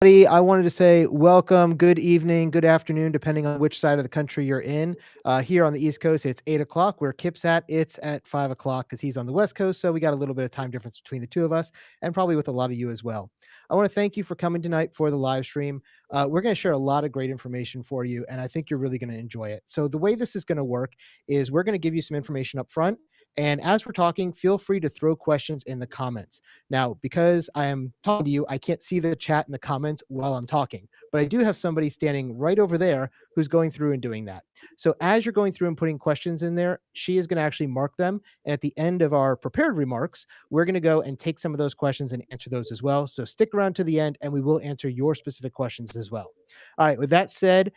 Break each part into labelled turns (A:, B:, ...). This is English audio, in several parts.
A: I wanted to say welcome, good evening, good afternoon, depending on which side of the country you're in. Here on the East Coast, it's 8 o'clock. Where Kip's at, it's at 5 o'clock because he's on the West Coast. So we got a little bit of time difference between the two of us, and probably with a lot of you as well. I want to thank you for coming tonight for the live stream. We're going to share a lot of great information for you, and I think you're really going to enjoy it. So the way this is going to work is we're going to give you some information up front. And as we're talking, feel free to throw questions in the comments. Now, because I am talking to you, I can't see the chat in the comments while I'm talking, but I do have somebody standing right over there who's going through and doing that. So as you're going through and putting questions in there, she is going to actually mark them. And at the end of our prepared remarks, we're going to go and take some of those questions and answer those as well. So stick around to the end and we will answer your specific questions as well. All right, with that said,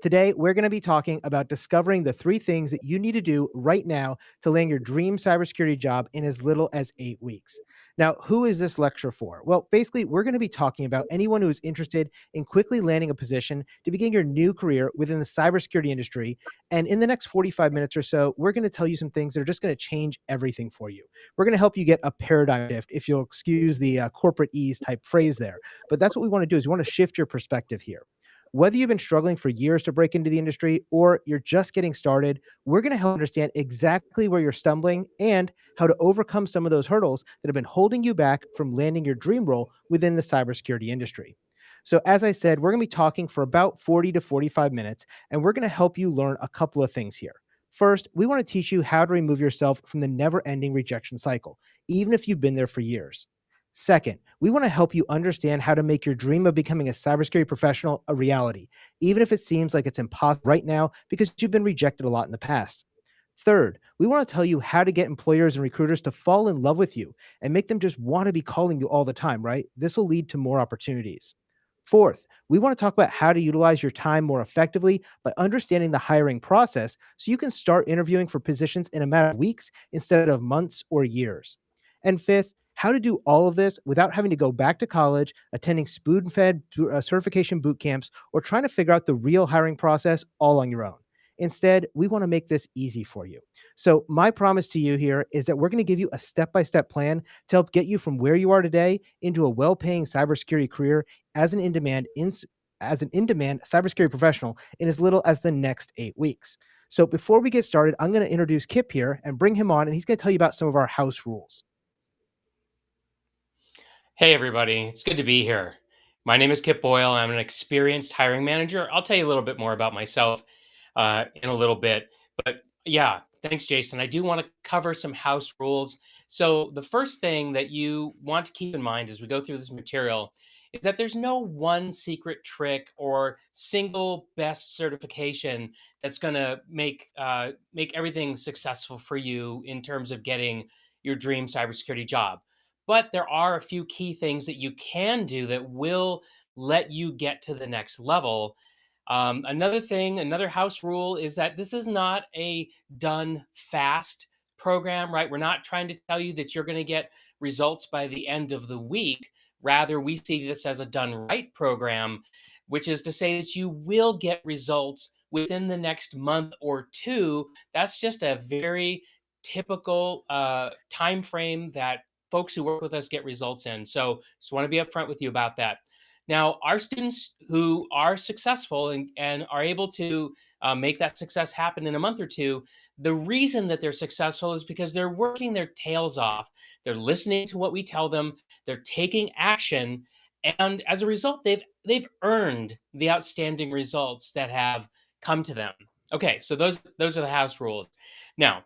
A: Today, we're going to be talking about discovering the 3 things that you need to do right now to land your dream cybersecurity job in as little as 8 weeks. Now, who is this lecture for? Well, basically, we're going to be talking about anyone who is interested in quickly landing a position to begin your new career within the cybersecurity industry. And in the next 45 minutes or so, we're going to tell you some things that are just going to change everything for you. We're going to help you get a paradigm shift, if you'll excuse the corporate ease type phrase there. But that's what we want to do is we want to shift your perspective here. Whether you've been struggling for years to break into the industry or you're just getting started, we're going to help understand exactly where you're stumbling and how to overcome some of those hurdles that have been holding you back from landing your dream role within the cybersecurity industry. So, as I said, we're going to be talking for about 40 to 45 minutes, and we're going to help you learn a couple of things here. First, we want to teach you how to remove yourself from the never ending rejection cycle, even if you've been there for years. Second, we want to help you understand how to make your dream of becoming a cybersecurity professional a reality, even if it seems like it's impossible right now because you've been rejected a lot in the past. Third, we want to tell you how to get employers and recruiters to fall in love with you and make them just want to be calling you all the time, right? This will lead to more opportunities. Fourth, we want to talk about how to utilize your time more effectively by understanding the hiring process so you can start interviewing for positions in a matter of weeks instead of months or years. And fifth, how to do all of this without having to go back to college, attending spoon fed certification boot camps, or trying to figure out the real hiring process all on your own. Instead, we want to make this easy for you. So, my promise to you here is that we're going to give you a step by step plan to help get you from where you are today into a well paying cybersecurity career as an in demand cybersecurity professional in as little as the next 8 weeks. So, before we get started, I'm going to introduce Kip here and bring him on, and he's going to tell you about some of our house rules.
B: Hey, everybody. It's good to be here. My name is Kip Boyle. I'm an experienced hiring manager. I'll tell you a little bit more about myself in a little bit. But yeah, thanks, Jason. I do want to cover some house rules. So, the first thing that you want to keep in mind as we go through this material is that there's no one secret trick or single best certification that's going to make everything successful for you in terms of getting your dream cybersecurity job. But there are a few key things that you can do that will let you get to the next level. Another house rule is that this is not a done fast program, right? We're not trying to tell you that you're going to get results by the end of the week. Rather, we see this as a done right program, which is to say that you will get results within the next month or two. That's just a very typical time frame that folks who work with us get results in. So just want to be upfront with you about that. Now, our students who are successful and are able to make that success happen in a month or two, the reason that they're successful is because they're working their tails off. They're listening to what we tell them. They're taking action, and as a result, they've earned the outstanding results that have come to them. Okay, so those are the house rules. Now,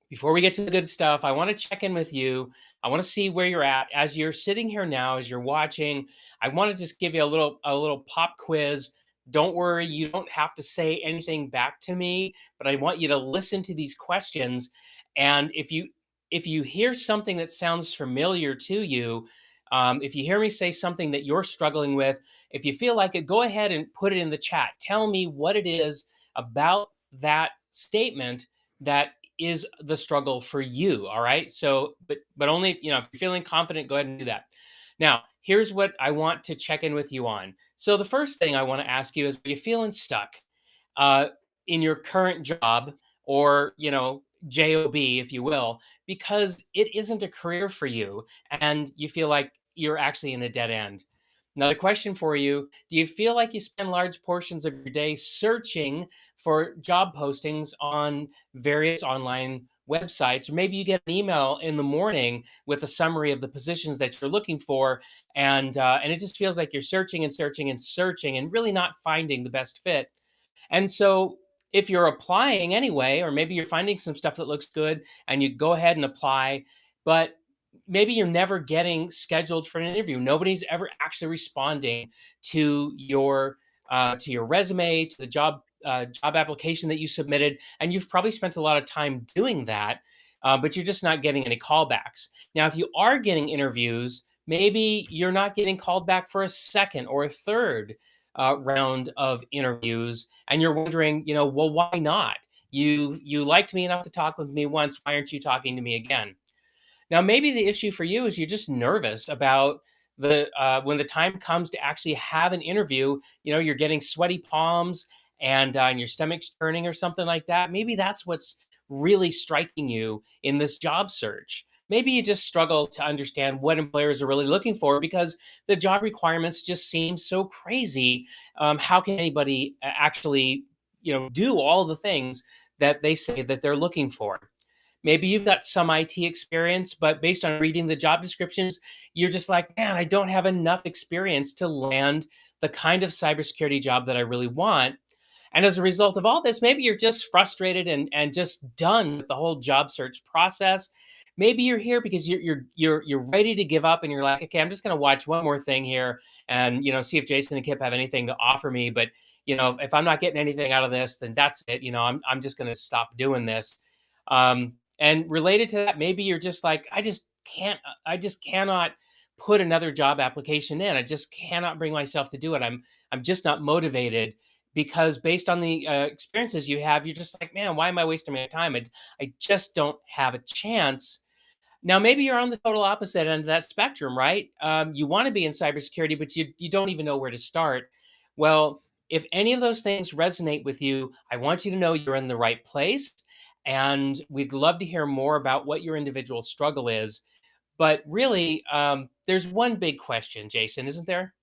B: before we get to the good stuff, I want to check in with you. I want to see where you're at as you're sitting here now, as you're watching. I want to just give you a little pop quiz. Don't worry, you don't have to say anything back to me, but I want you to listen to these questions. And if you hear something that sounds familiar to you, if you hear me say something that you're struggling with, if you feel like it, go ahead and put it in the chat. Tell me what it is about that statement that is the struggle for you. All right. So, but only, if you're feeling confident, go ahead and do that. Now, here's what I want to check in with you on. So the first thing I want to ask you is, are you feeling stuck uh, in your current job, or, job, if you will, because it isn't a career for you, and you feel like you're actually in a dead end. Another question for you: do you feel like you spend large portions of your day searching for job postings on various online websites, or maybe you get an email in the morning with a summary of the positions that you're looking for, and it just feels like you're searching and searching and searching and really not finding the best fit? And so if you're applying anyway, or maybe you're finding some stuff that looks good and you go ahead and apply, but maybe you're never getting scheduled for an interview. Nobody's ever actually responding to your resume, to the job application that you submitted, and you've probably spent a lot of time doing that, but you're just not getting any callbacks. Now, if you are getting interviews, maybe you're not getting called back for a second or a third round of interviews, and you're wondering, well, why not? You liked me enough to talk with me once. Why aren't you talking to me again? Now, maybe the issue for you is you're just nervous about the when the time comes to actually have an interview. You're getting sweaty palms and your stomach's turning or something like that. Maybe that's what's really striking you in this job search. Maybe you just struggle to understand what employers are really looking for because the job requirements just seem so crazy. How can anybody actually, do all the things that they say that they're looking for? Maybe you've got some IT experience, but based on reading the job descriptions, you're just like, man, I don't have enough experience to land the kind of cybersecurity job that I really want. And as a result of all this, maybe you're just frustrated and just done with the whole job search process. Maybe you're here because you're ready to give up and you're like, okay, I'm just going to watch one more thing here and see if Jason and Kip have anything to offer me. But if I'm not getting anything out of this, then that's it. I'm just going to stop doing this. And related to that, maybe you're just like, I just cannot put another job application in. I just cannot bring myself to do it. I'm just not motivated because based on the experiences you have, you're just like, man, why am I wasting my time? I just don't have a chance. Now, maybe you're on the total opposite end of that spectrum, right? You want to be in cybersecurity, but you don't even know where to start. Well, if any of those things resonate with you, I want you to know you're in the right place. And we'd love to hear more about what your individual struggle is. But really, there's one big question, Jason, isn't there?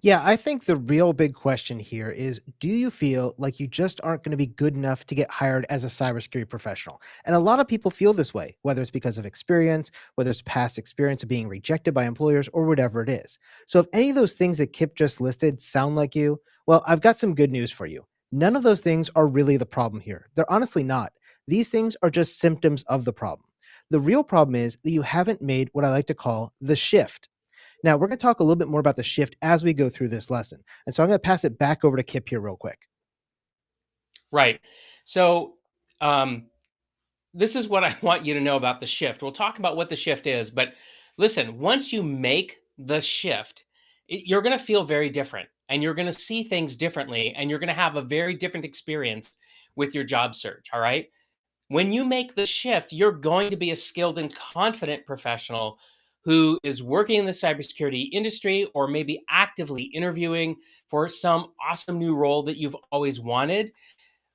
A: Yeah, I think the real big question here is, do you feel like you just aren't going to be good enough to get hired as a cybersecurity professional? And a lot of people feel this way, whether it's because of experience, whether it's past experience of being rejected by employers, or whatever it is. So if any of those things that Kip just listed sound like you, well, I've got some good news for you. None of those things are really the problem here. They're honestly not. These things are just symptoms of the problem. The real problem is that you haven't made what I like to call the shift. Now, we're going to talk a little bit more about the shift as we go through this lesson. And so I'm going to pass it back over to Kip here, real quick.
B: Right. So, um, this is what I want you to know about the shift. We'll talk about what the shift is, but listen, once you make the shift, you're going to feel very different and you're going to see things differently and you're going to have a very different experience with your job search. All right. When you make the shift, you're going to be a skilled and confident professional who is working in the cybersecurity industry or maybe actively interviewing for some awesome new role that you've always wanted.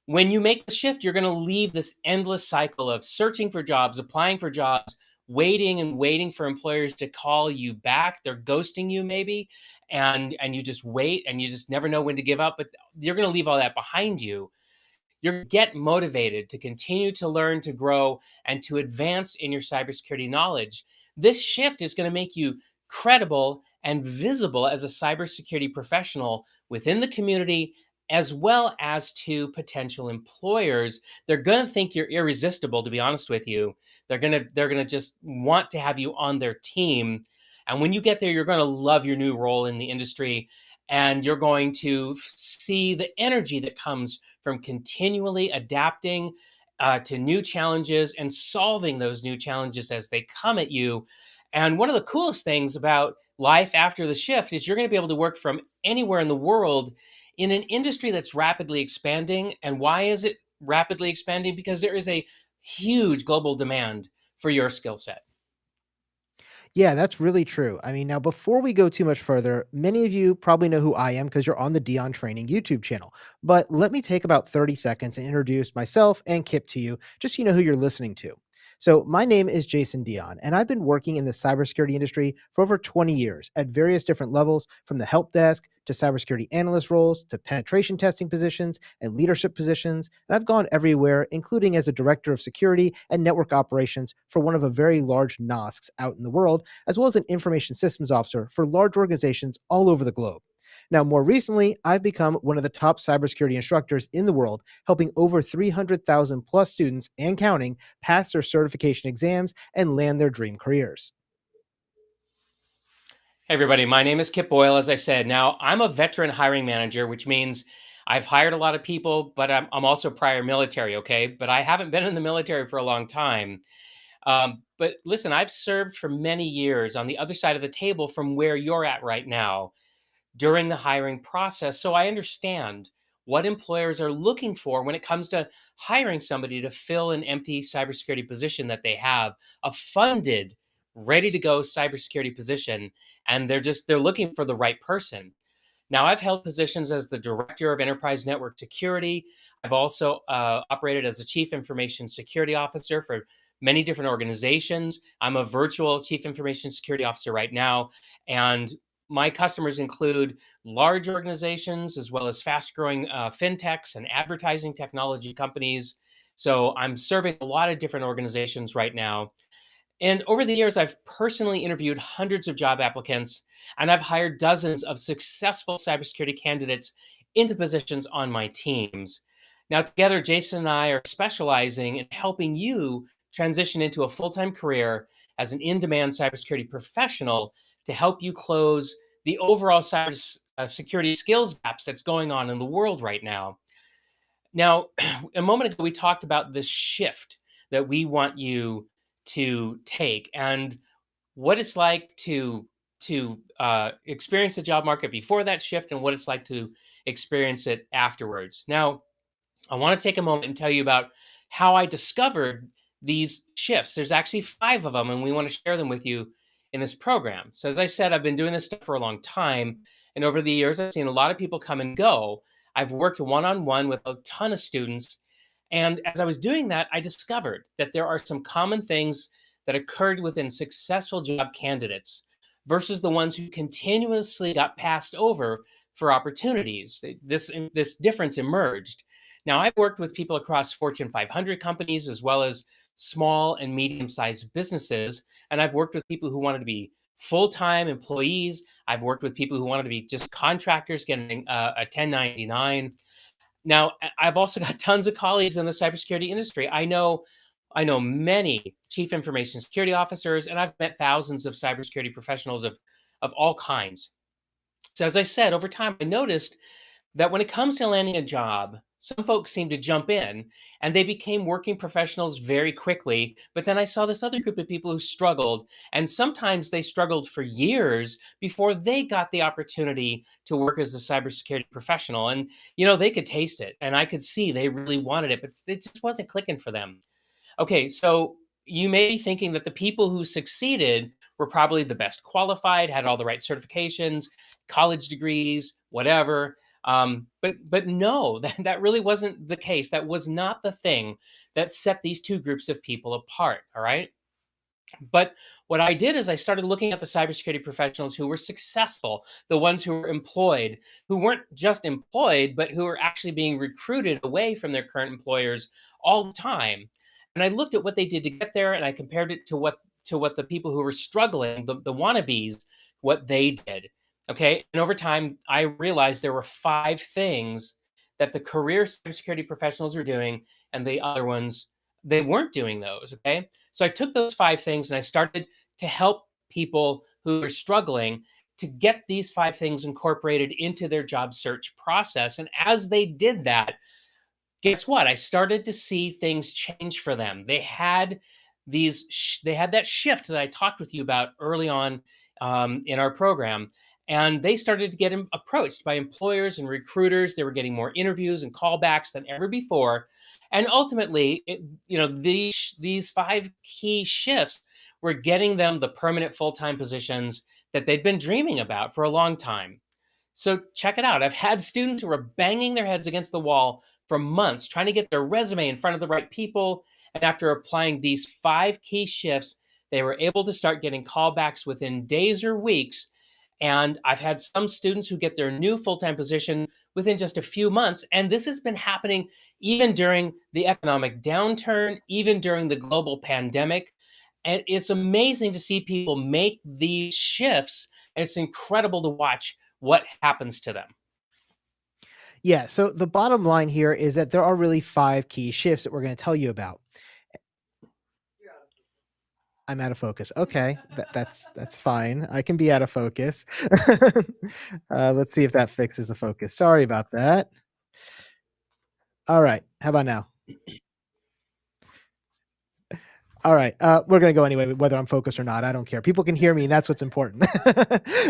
B: When you make the shift, you're going to leave this endless cycle of searching for jobs, applying for jobs, waiting and waiting for employers to call you back. They're ghosting you maybe, and you just wait and you just never know when to give up, but you're going to leave all that behind you. You get motivated to continue to learn, to grow, and to advance in your cybersecurity knowledge. This shift is going to make you credible and visible as a cybersecurity professional within the community as well as to potential employers. They're going to think you're irresistible, to be honest with you. They're going to just want to have you on their team. And when you get there, you're going to love your new role in the industry and you're going to see the energy that comes from continually adapting to new challenges and solving those new challenges as they come at you. And one of the coolest things about life after the shift is you're going to be able to work from anywhere in the world in an industry that's rapidly expanding. And why is it rapidly expanding? Because there is a huge global demand for your skill set.
A: Yeah, that's really true. I mean, now before we go too much further, many of you probably know who I am because you're on the Dion Training YouTube channel. But let me take about 30 seconds and introduce myself and Kip to you, just so you know who you're listening to. So, my name is Jason Dion, and I've been working in the cybersecurity industry for over 20 years at various different levels, from the help desk to cybersecurity analyst roles to penetration testing positions and leadership positions. And I've gone everywhere, including as a director of security and network operations for one of a very large NOSCs out in the world, as well as an information systems officer for large organizations all over the globe. Now, more recently, I've become one of the top cybersecurity instructors in the world, helping over 300,000 plus students and counting pass their certification exams and land their dream careers.
B: Hey everybody, my name is Kip Boyle, as I said. Now, I'm a veteran hiring manager, which means I've hired a lot of people, but I'm also prior military, okay? But I haven't been in the military for a long time. But listen, I've served for many years on the other side of the table from where you're at right now during the hiring process. So I understand what employers are looking for when it comes to hiring somebody to fill an empty cybersecurity position that they have, a funded, ready to go cybersecurity position. And they're looking for the right person. Now, I've held positions as the director of enterprise network security. I've also operated as a chief information security officer for many different organizations. I'm a virtual chief information security officer right now. And my customers include large organizations as well as fast growing fintechs and advertising technology companies. So I'm serving a lot of different organizations right now. And over the years, I've personally interviewed hundreds of job applicants, and I've hired dozens of successful cybersecurity candidates into positions on my teams. Now, together, Jason and I are specializing in helping you transition into a full time career as an in demand cybersecurity professional to help you close the overall cybersecurity skills gaps that's going on in the world right now. Now, a moment ago, we talked about this shift that we want you to take and what it's like to experience the job market before that shift and what it's like to experience it afterwards. Now, I want to take a moment and tell you about how I discovered these shifts. There's actually five of them, and we want to share them with you in this program. So, as I said, I've been doing this stuff for a long time. And over the years, I've seen a lot of people come and go. I've worked one on one with a ton of students. And as I was doing that, I discovered that there are some common things that occurred within successful job candidates versus the ones who continuously got passed over for opportunities. This difference emerged. Now, I've worked with people across Fortune 500 companies as well as small and medium sized businesses. And I've worked with people who wanted to be full time employees. I've worked with people who wanted to be just contractors getting a 1099. Now, I've also got tons of colleagues in the cybersecurity industry. I know many chief information security officers, and I've met thousands of cybersecurity professionals of all kinds. So, as I said, over time, I noticed that when it comes to landing a job, some folks seem to jump in and they became working professionals very quickly. But then I saw this other group of people who struggled, and sometimes they struggled for years before they got the opportunity to work as a cybersecurity professional. And, they could taste it and I could see they really wanted it, but it just wasn't clicking for them. Okay, so you may be thinking that the people who succeeded were probably the best qualified, had all the right certifications, college degrees, whatever. But no, that really wasn't the case. That was not the thing that set these two groups of people apart. All right. But what I did is I started looking at the cybersecurity professionals who were successful, the ones who were employed, who weren't just employed, but who were actually being recruited away from their current employers all the time. And I looked at what they did to get there and I compared it to what the people who were struggling, the wannabes, what they did. Okay. And over time, I realized there were five things that the career cybersecurity professionals were doing, and the other ones, they weren't doing those. Okay. So I took those five things and I started to help people who are struggling to get these five things incorporated into their job search process. And as they did that, guess what? I started to see things change for them. They had that shift that I talked with you about early on in our program, and they started to get approached by employers and recruiters. They were getting more interviews and callbacks than ever before, and ultimately, these five key shifts were getting them the permanent full time positions that they'd been dreaming about for a long time. So check it out. I've had students who are banging their heads against the wall for months trying to get their resume in front of the right people. And after applying these 5 key shifts, they were able to start getting callbacks within days or weeks. And I've had some students who get their new full time position within just a few months. And this has been happening even during the economic downturn, even during the global pandemic. And it's amazing to see people make these shifts. And it's incredible to watch what happens to them.
A: Yeah. So the bottom line here is that there are really five key shifts that we're going to tell you about. I'm out of focus. Okay, that's fine. I can be out of focus. Let's see if that fixes the focus. Sorry about that. All right. How about now? All right. We're going to go anyway, whether I'm focused or not. I don't care. People can hear me, and that's what's important.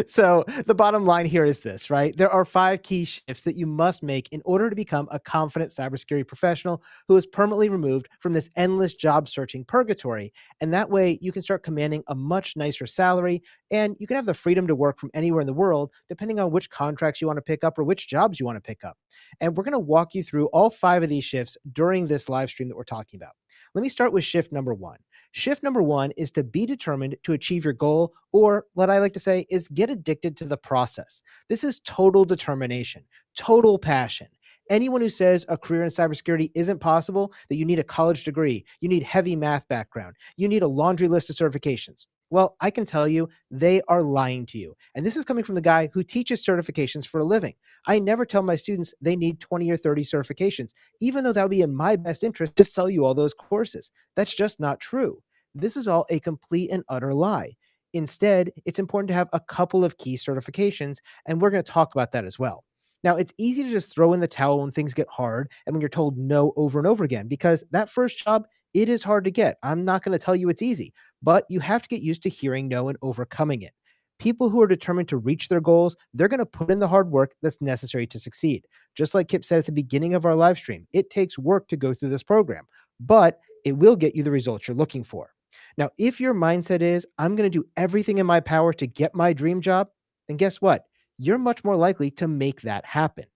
A: So, the bottom line here is this, right? There are five key shifts that you must make in order to become a confident cybersecurity professional who is permanently removed from this endless job searching purgatory. And that way, you can start commanding a much nicer salary, and you can have the freedom to work from anywhere in the world, depending on which contracts you want to pick up or which jobs you want to pick up. And we're going to walk you through all five of these shifts during this live stream that we're talking about. Let me start with shift number one. Shift number one is to be determined to achieve your goal, or what I like to say is get addicted to the process. This is total determination, total passion. Anyone who says a career in cybersecurity isn't possible, that you need a college degree, you need heavy math background, you need a laundry list of certifications. Well, I can tell you they are lying to you. And this is coming from the guy who teaches certifications for a living. I never tell my students they need 20 or 30 certifications, even though that would be in my best interest to sell you all those courses. That's just not true. This is all a complete and utter lie. Instead, it's important to have a couple of key certifications, and we're going to talk about that as well. Now, it's easy to just throw in the towel when things get hard and when you're told no over and over again, because that first job, it is hard to get. I'm not going to tell you it's easy, but you have to get used to hearing no and overcoming it. People who are determined to reach their goals, they're going to put in the hard work that's necessary to succeed. Just like Kip said at the beginning of our live stream, it takes work to go through this program, but it will get you the results you're looking for. Now, if your mindset is, I'm going to do everything in my power to get my dream job, then guess what? You're much more likely to make that happen.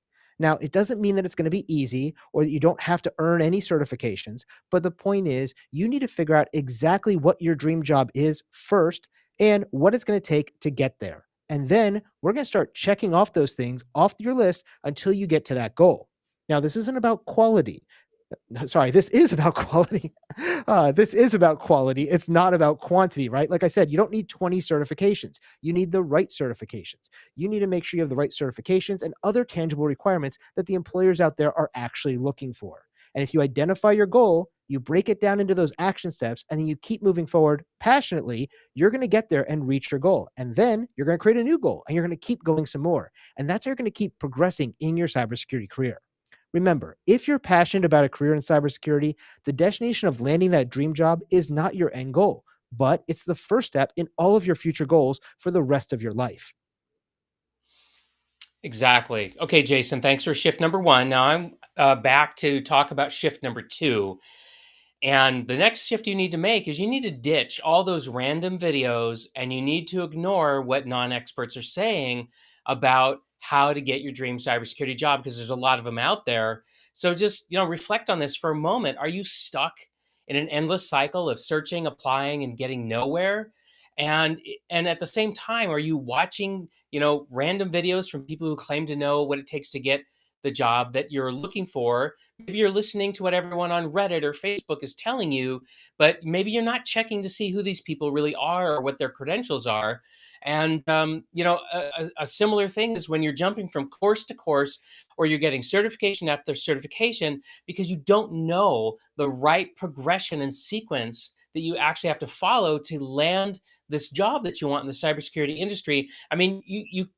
A: Now, it doesn't mean that it's going to be easy or that you don't have to earn any certifications, but the point is, you need to figure out exactly what your dream job is first and what it's going to take to get there. And then we're going to start checking off those things off your list until you get to that goal. Now, this isn't about quality. Sorry, this is about quality. This is about quality. It's not about quantity, right? Like I said, you don't need 20 certifications. You need the right certifications. You need to make sure you have the right certifications and other tangible requirements that the employers out there are actually looking for. And if you identify your goal, you break it down into those action steps, and then you keep moving forward passionately, you're going to get there and reach your goal. And then you're going to create a new goal and you're going to keep going some more. And that's how you're going to keep progressing in your cybersecurity career. Remember, if you're passionate about a career in cybersecurity, the destination of landing that dream job is not your end goal, but it's the first step in all of your future goals for the rest of your life.
B: Exactly. Okay, Jason, thanks for shift number one. Now I'm back to talk about shift number two. And the next shift you need to make is you need to ditch all those random videos and you need to ignore what non experts are saying about how to get your dream cybersecurity job because there's a lot of them out there. So just, reflect on this for a moment. Are you stuck in an endless cycle of searching, applying and getting nowhere? And at the same time, are you watching, random videos from people who claim to know what it takes to get the job that you're looking for? Maybe you're listening to what everyone on Reddit or Facebook is telling you, but maybe you're not checking to see who these people really are or what their credentials are. And a similar thing is when you're jumping from course to course, or you're getting certification after certification because you don't know the right progression and sequence that you actually have to follow to land this job that you want in the cybersecurity industry. I mean,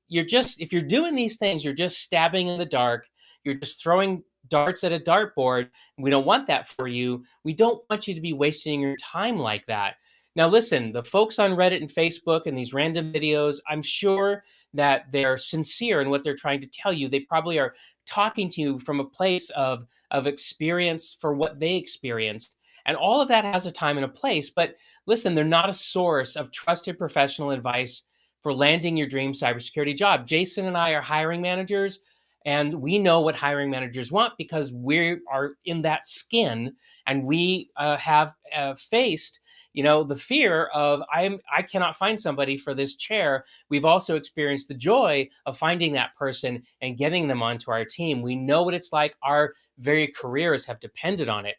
B: you're just, if you're doing these things, you're just stabbing in the dark. You're just throwing darts at a dartboard. We don't want that for you. We don't want you to be wasting your time like that. Now, listen, the folks on Reddit and Facebook and these random videos, I'm sure that they're sincere in what they're trying to tell you. They probably are talking to you from a place of experience for what they experienced. And all of that has a time and a place. But listen, they're not a source of trusted professional advice for landing your dream cybersecurity job. Jason and I are hiring managers, And we know what hiring managers want because we are in that skin, and we have faced, the fear of I cannot find somebody for this chair. We've also experienced the joy of finding that person and getting them onto our team. We know what it's like. Our very careers have depended on it.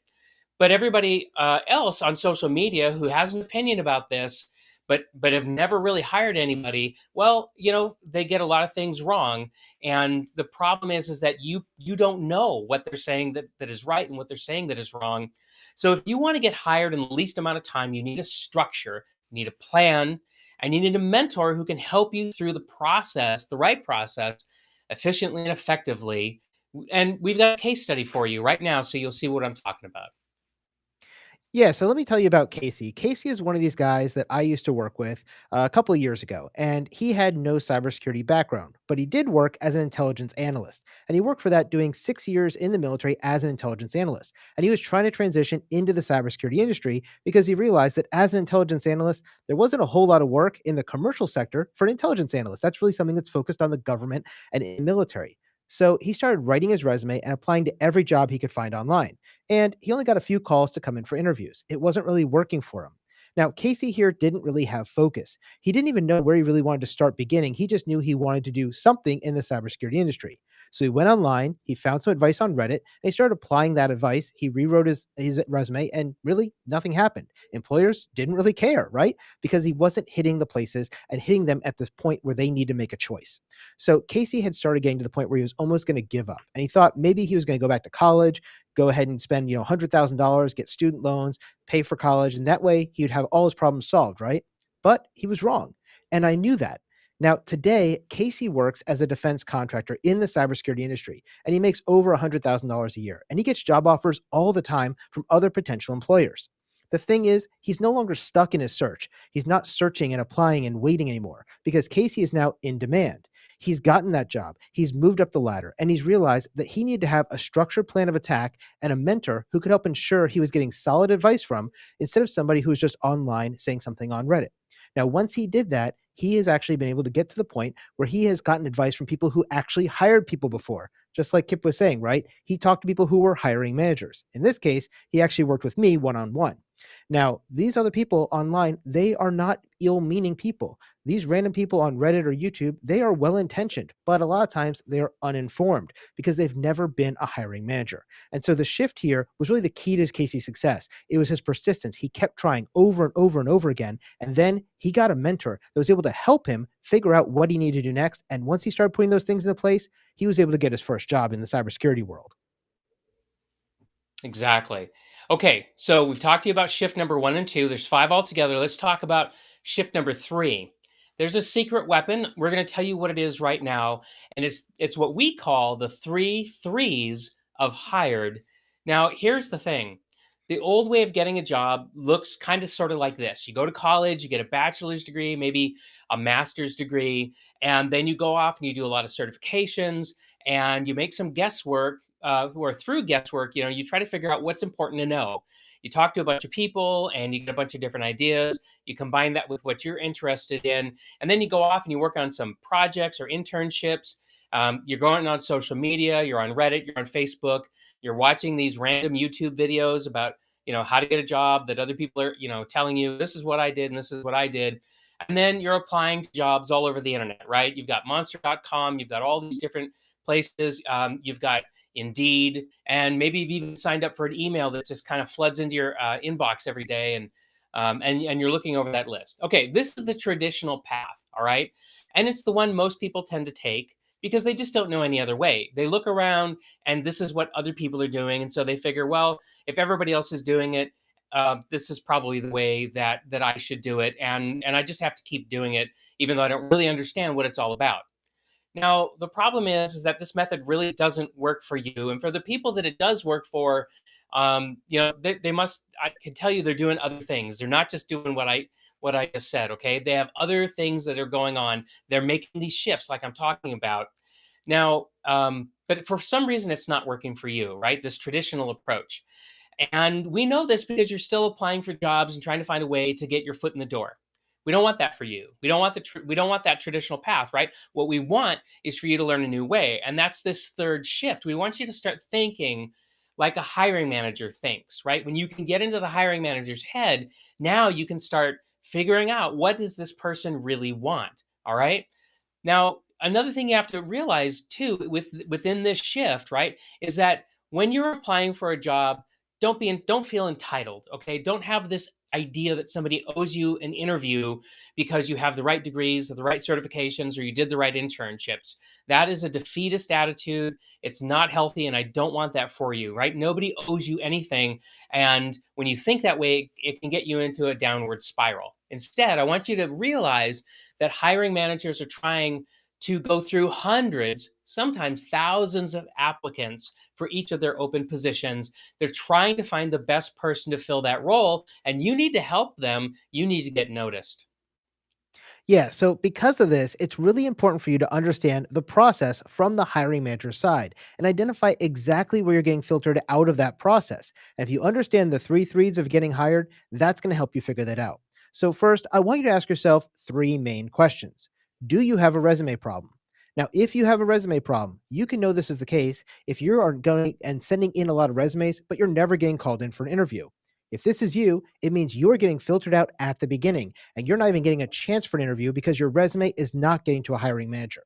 B: But everybody else on social media who has an opinion about this, but have never really hired anybody, well, they get a lot of things wrong. And the problem is that you don't know what they're saying that is right and what they're saying that is wrong. So if you want to get hired in the least amount of time, you need a structure, you need a plan, and you need a mentor who can help you through the process, the right process, efficiently and effectively. And we've got a case study for you right now, so you'll see what I'm talking about.
A: Yeah, so let me tell you about Casey. Casey is one of these guys that I used to work with a couple of years ago, and he had no cybersecurity background, but he did work as an intelligence analyst. And he worked for that doing 6 years in the military as an intelligence analyst. And he was trying to transition into the cybersecurity industry because he realized that as an intelligence analyst, there wasn't a whole lot of work in the commercial sector for an intelligence analyst. That's really something that's focused on the government and in military. So he started writing his resume and applying to every job he could find online, and he only got a few calls to come in for interviews. It wasn't really working for him. Now, Casey here didn't really have focus. He didn't even know where he really wanted to start beginning. He just knew he wanted to do something in the cybersecurity industry. So he went online, he found some advice on Reddit, and he started applying that advice. He rewrote his resume, and really nothing happened. Employers didn't really care, right? Because he wasn't hitting the places and hitting them at this point where they need to make a choice. So Casey had started getting to the point where he was almost going to give up. And he thought maybe he was going to go back to college, go ahead and spend, $100,000, get student loans, pay for college, and that way he would have all his problems solved, right? But he was wrong. And I knew that. Now, today, Casey works as a defense contractor in the cybersecurity industry, and he makes over $100,000 a year. And he gets job offers all the time from other potential employers. The thing is, he's no longer stuck in his search. He's not searching and applying and waiting anymore because Casey is now in demand. He's gotten that job. He's moved up the ladder, and he's realized that he needed to have a structured plan of attack and a mentor who could help ensure he was getting solid advice from, instead of somebody who was just online saying something on Reddit. Now, once he did that, he has actually been able to get to the point where he has gotten advice from people who actually hired people before. Just like Kip was saying, right? He talked to people who were hiring managers. In this case, he actually worked with me one on one. Now, these other people online, they are not ill meaning people. These random people on Reddit or YouTube, they are well intentioned, but a lot of times they are uninformed because they've never been a hiring manager. And so the shift here was really the key to Casey's success. It was his persistence. He kept trying over and over and over again. And then he got a mentor that was able to help him figure out what he needed to do next. And once he started putting those things into place, he was able to get his first job in the cybersecurity world.
B: Exactly. Okay, so we've talked to you about shift number one and two. There's five altogether. Let's talk about shift number three. There's a secret weapon. We're going to tell you what it is right now, and it's what we call the three threes of hired. Now, here's the thing. The old way of getting a job looks kind of sort of like this. You go to college, you get a bachelor's degree, maybe a master's degree, and then you go off and you do a lot of certifications and you make some guesswork, or through guesswork, you try to figure out what's important to know. You talk to a bunch of people and you get a bunch of different ideas. You combine that with what you're interested in, and then you go off and you work on some projects or internships. You're going on social media, you're on Reddit, you're on Facebook, you're watching these random YouTube videos about how to get a job that other people are telling you this is what I did and this is what I did. And then you're applying to jobs all over the internet, right? You've got monster.com, you've got all these different places. You've got Indeed, and maybe you've even signed up for an email that just kind of floods into your inbox every day, and you're looking over that list. Okay, this is the traditional path, all right, and it's the one most people tend to take because they just don't know any other way. They look around, and this is what other people are doing, and so they figure, well, if everybody else is doing it, this is probably the way that I should do it, and I just have to keep doing it, even though I don't really understand what it's all about. Now, the problem is that this method really doesn't work for you. And for the people that it does work for, they must, I can tell you they're doing other things. They're not just doing what I just said, okay? They have other things that are going on. They're making these shifts like I'm talking about. Now, but for some reason it's not working for you, right? This traditional approach. And we know this because you're still applying for jobs and trying to find a way to get your foot in the door. We don't want that for you. We don't want that traditional path, right? What we want is for you to learn a new way, and that's this third shift. We want you to start thinking like a hiring manager thinks, right? When you can get into the hiring manager's head, now you can start figuring out, what does this person really want? All right? Now, another thing you have to realize too, within this shift, right, is that when you're applying for a job, don't feel entitled. Okay, don't have this idea that somebody owes you an interview because you have the right degrees or the right certifications or you did the right internships. That is a defeatist attitude. It's not healthy, and I don't want that for you. Right? Nobody owes you anything, and when you think that way, it can get you into a downward spiral. Instead, I want you to realize that hiring managers are trying to go through hundreds, sometimes thousands of applicants for each of their open positions. They're trying to find the best person to fill that role, and you need to help them. You need to get noticed.
A: Yeah, so because of this, it's really important for you to understand the process from the hiring manager side and identify exactly where you're getting filtered out of that process. And if you understand the three threes of getting hired, that's going to help you figure that out. So, first, I want you to ask yourself three main questions. Do you have a resume problem? Now, if you have a resume problem, you can know this is the case if you are going and sending in a lot of resumes, but you're never getting called in for an interview. If this is you, it means you are getting filtered out at the beginning and you're not even getting a chance for an interview because your resume is not getting to a hiring manager.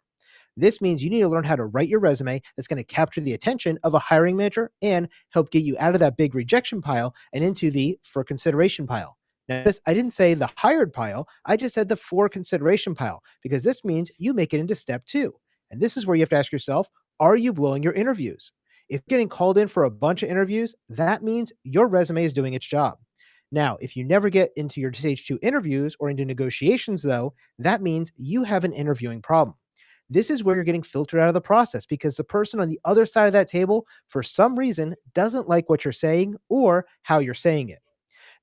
A: This means you need to learn how to write your resume that's going to capture the attention of a hiring manager and help get you out of that big rejection pile and into the for consideration pile. Notice I didn't say the hired pile, I just said the for consideration pile because this means you make it into step two. And this is where you have to ask yourself, are you blowing your interviews? If you're getting called in for a bunch of interviews, that means your resume is doing its job. Now, if you never get into your stage two interviews or into negotiations, though, that means you have an interviewing problem. This is where you're getting filtered out of the process because the person on the other side of that table, for some reason, doesn't like what you're saying or how you're saying it.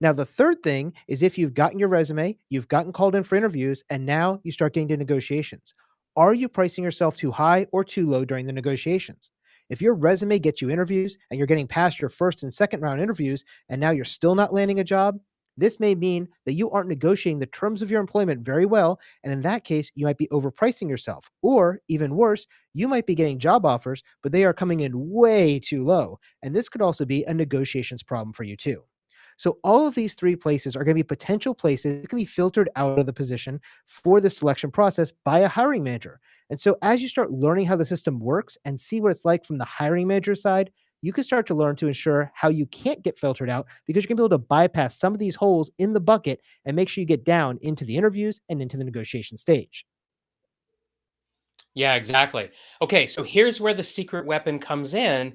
A: Now, the third thing is if you've gotten your resume, you've gotten called in for interviews, and now you start getting to negotiations. Are you pricing yourself too high or too low during the negotiations? If your resume gets you interviews and you're getting past your first and second round interviews, and now you're still not landing a job, this may mean that you aren't negotiating the terms of your employment very well. And in that case, you might be overpricing yourself. Or even worse, you might be getting job offers, but they are coming in way too low. And this could also be a negotiations problem for you, too. So all of these three places are going to be potential places that can be filtered out of the position for the selection process by a hiring manager. And so as you start learning how the system works and see what it's like from the hiring manager side, you can start to learn to ensure how you can't get filtered out because you can be able to bypass some of these holes in the bucket and make sure you get down into the interviews and into the negotiation stage.
B: Yeah, exactly. Okay, so here's where the secret weapon comes in,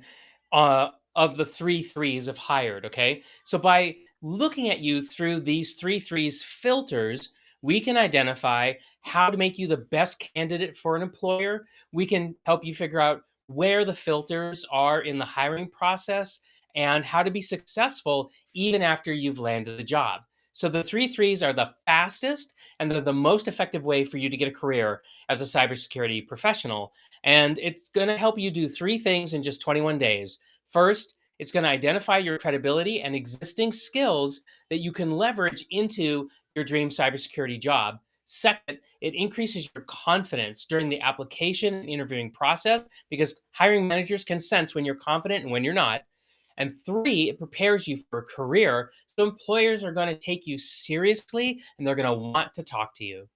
B: of the three threes of hired. Okay, so by looking at you through these three threes filters, we can identify how to make you the best candidate for an employer. We can help you figure out where the filters are in the hiring process and how to be successful even after you've landed the job. So the three threes are the fastest and they're the most effective way for you to get a career as a cybersecurity professional. And it's going to help you do three things in just 21 days. First, it's going to identify your credibility and existing skills that you can leverage into your dream cybersecurity job. Second, it increases your confidence during the application and interviewing process because hiring managers can sense when you're confident and when you're not. And three, it prepares you for a career. So employers are going to take you seriously and they're going to want to talk to you.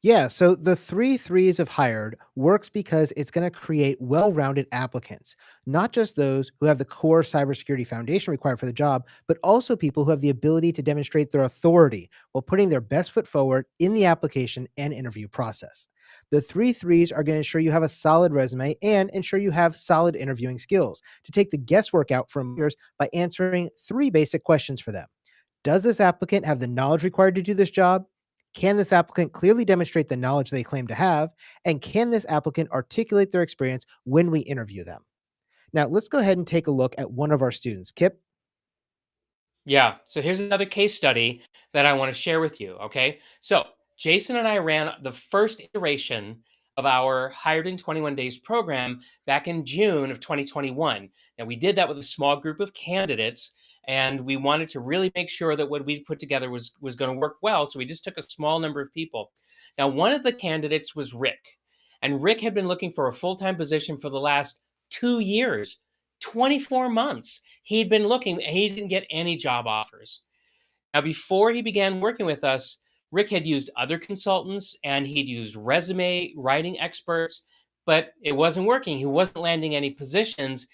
A: Yeah, so the three threes of hired works because it's going to create well rounded applicants, not just those who have the core cybersecurity foundation required for the job, but also people who have the ability to demonstrate their authority while putting their best foot forward in the application and interview process. The three threes are going to ensure you have a solid resume and ensure you have solid interviewing skills to take the guesswork out from employers by answering three basic questions for them. Does this applicant have the knowledge required to do this job? Can this applicant clearly demonstrate the knowledge they claim to have? And can this applicant articulate their experience when we interview them? Now, let's go ahead and take a look at one of our students. Kip.
B: Yeah. So here's another case study that I want to share with you. Okay. So Jason and I ran the first iteration of our Hired in 21 Days program back in June of 2021. Now, we did that with a small group of candidates. and we wanted to really make sure that what we put together was going to work well. So we just took a small number of people. Now, one of the candidates was Rick, and Rick had been looking for a full time position for the last 2 years, 24 months. He'd been looking and he didn't get any job offers. Now, before he began working with us, Rick had used other consultants and he'd used resume writing experts, but it wasn't working. He wasn't landing any positions.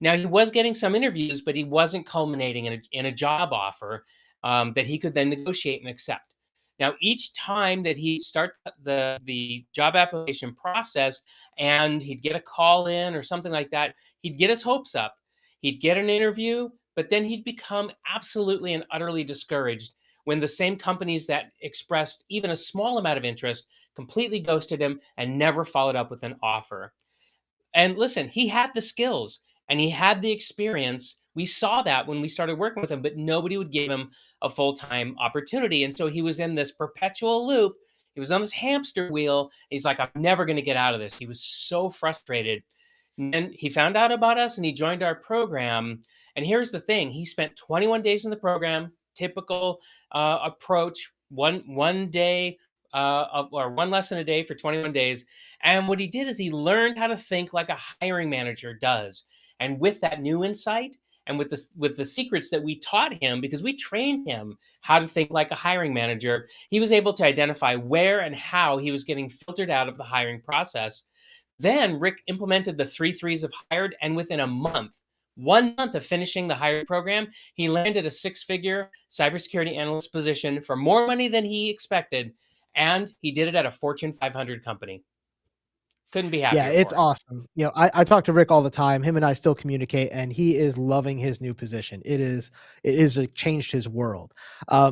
B: Now, he was getting some interviews, but he wasn't culminating in a job offer that he could then negotiate and accept. Now, each time that he'd start the job application process and he'd get a call in or something like that, he'd get his hopes up. He'd get an interview, but then he'd become absolutely and utterly discouraged when the same companies that expressed even a small amount of interest completely ghosted him and never followed up with an offer. And listen, he had the skills and he had the experience. We saw that when we started working with him, but nobody would give him a full time opportunity. And so he was in this perpetual loop. He was on this hamster wheel. He's like, I'm never going to get out of this. He was so frustrated. And then he found out about us and he joined our program. And here's the thing, he spent 21 days in the program, typical approach, one day or one lesson a day for 21 days. And what he did is he learned how to think like a hiring manager does. And with that new insight and with the secrets that we taught him, because we trained him how to think like a hiring manager, he was able to identify where and how he was getting filtered out of the hiring process. Then Rick implemented the three threes of hired, and within a month, 1 month of finishing the hiring program, he landed a six-figure cybersecurity analyst position for more money than he expected, and he did it at a Fortune 500 company. Couldn't be
A: Yeah,
B: happier
A: it's
B: for him.
A: awesome. I talk to Rick all the time. Him and I still communicate, and he is loving his new position. It is like changed his world.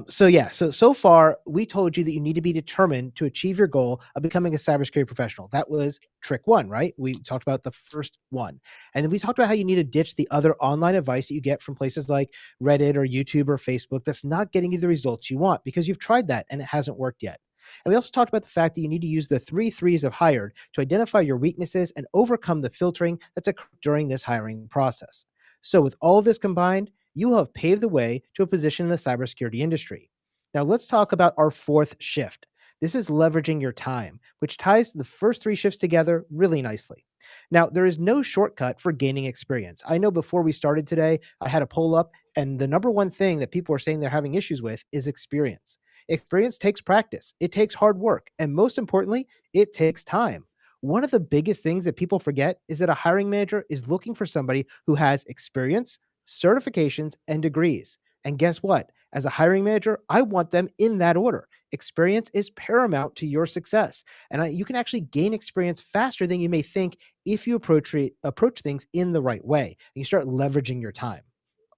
A: So yeah, so far we told you that you need to be determined to achieve your goal of becoming a cybersecurity professional. That was trick one, right? We talked about the first one, and then we talked about how you need to ditch the other online advice that you get from places like Reddit or YouTube or Facebook that's not getting you the results you want because you've tried that and it hasn't worked yet. And we also talked about the fact that you need to use the three threes of hired to identify your weaknesses and overcome the filtering that's occurred during this hiring process. So, with all of this combined, you will have paved the way to a position in the cybersecurity industry. Now, let's talk about our fourth shift. This is leveraging your time, which ties the first three shifts together really nicely. Now, there is no shortcut for gaining experience. I know before we started today, I had a poll up, and the number one thing that people are saying they're having issues with is experience. Experience takes practice, it takes hard work, and most importantly, it takes time. One of the biggest things that people forget is that a hiring manager is looking for somebody who has experience, certifications, and degrees. And guess what? As a hiring manager, I want them in that order. Experience is paramount to your success. And you can actually gain experience faster than you may think if you approach things in the right way and you start leveraging your time.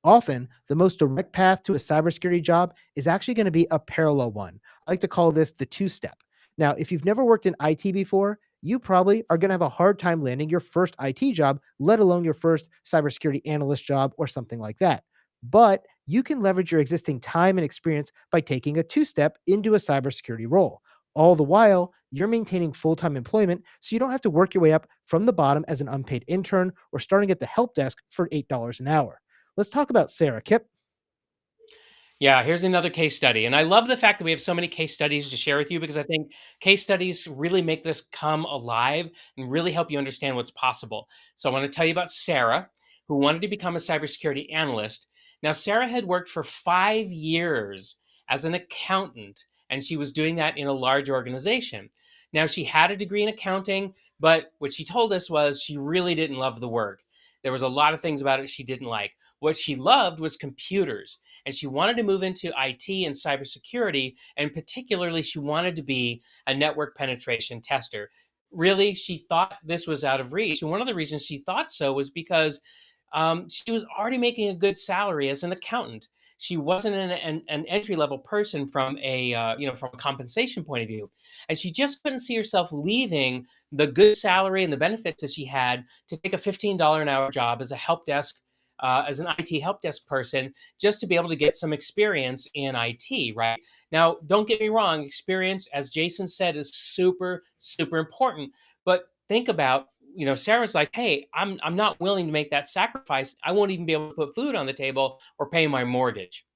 A: Often, the most direct path to a cybersecurity job is actually going to be a parallel one. I like to call this the two step. Now, if you've never worked in IT before, you probably are going to have a hard time landing your first IT job, let alone your first cybersecurity analyst job or something like that. But you can leverage your existing time and experience by taking a two step into a cybersecurity role. All the while, you're maintaining full time employment, so you don't have to work your way up from the bottom as an unpaid intern or starting at the help desk for $8 an hour. Let's talk about Sarah. Kip.
B: Yeah, here's another case study. And I love the fact that we have so many case studies to share with you because I think case studies really make this come alive and really help you understand what's possible. So I want to tell you about Sarah, who wanted to become a cybersecurity analyst. Now, Sarah had worked for 5 years as an accountant, and she was doing that in a large organization. Now, she had a degree in accounting, but what she told us was she really didn't love the work. There was a lot of things about it she didn't like. What she loved was computers, and she wanted to move into IT and cybersecurity, and particularly she wanted to be a network penetration tester. Really, she thought this was out of reach, and one of the reasons she thought so was because she was already making a good salary as an accountant. She wasn't an entry level person from a from a compensation point of view, and she just couldn't see herself leaving the good salary and the benefits that she had to take a $15 an hour job as a help desk as an IT help desk person just to be able to get some experience in IT, right? Now, don't get me wrong, experience, as Jason said, is super, super important. But think about Sarah's like, "Hey, I'm not willing to make that sacrifice. I won't even be able to put food on the table or pay my mortgage."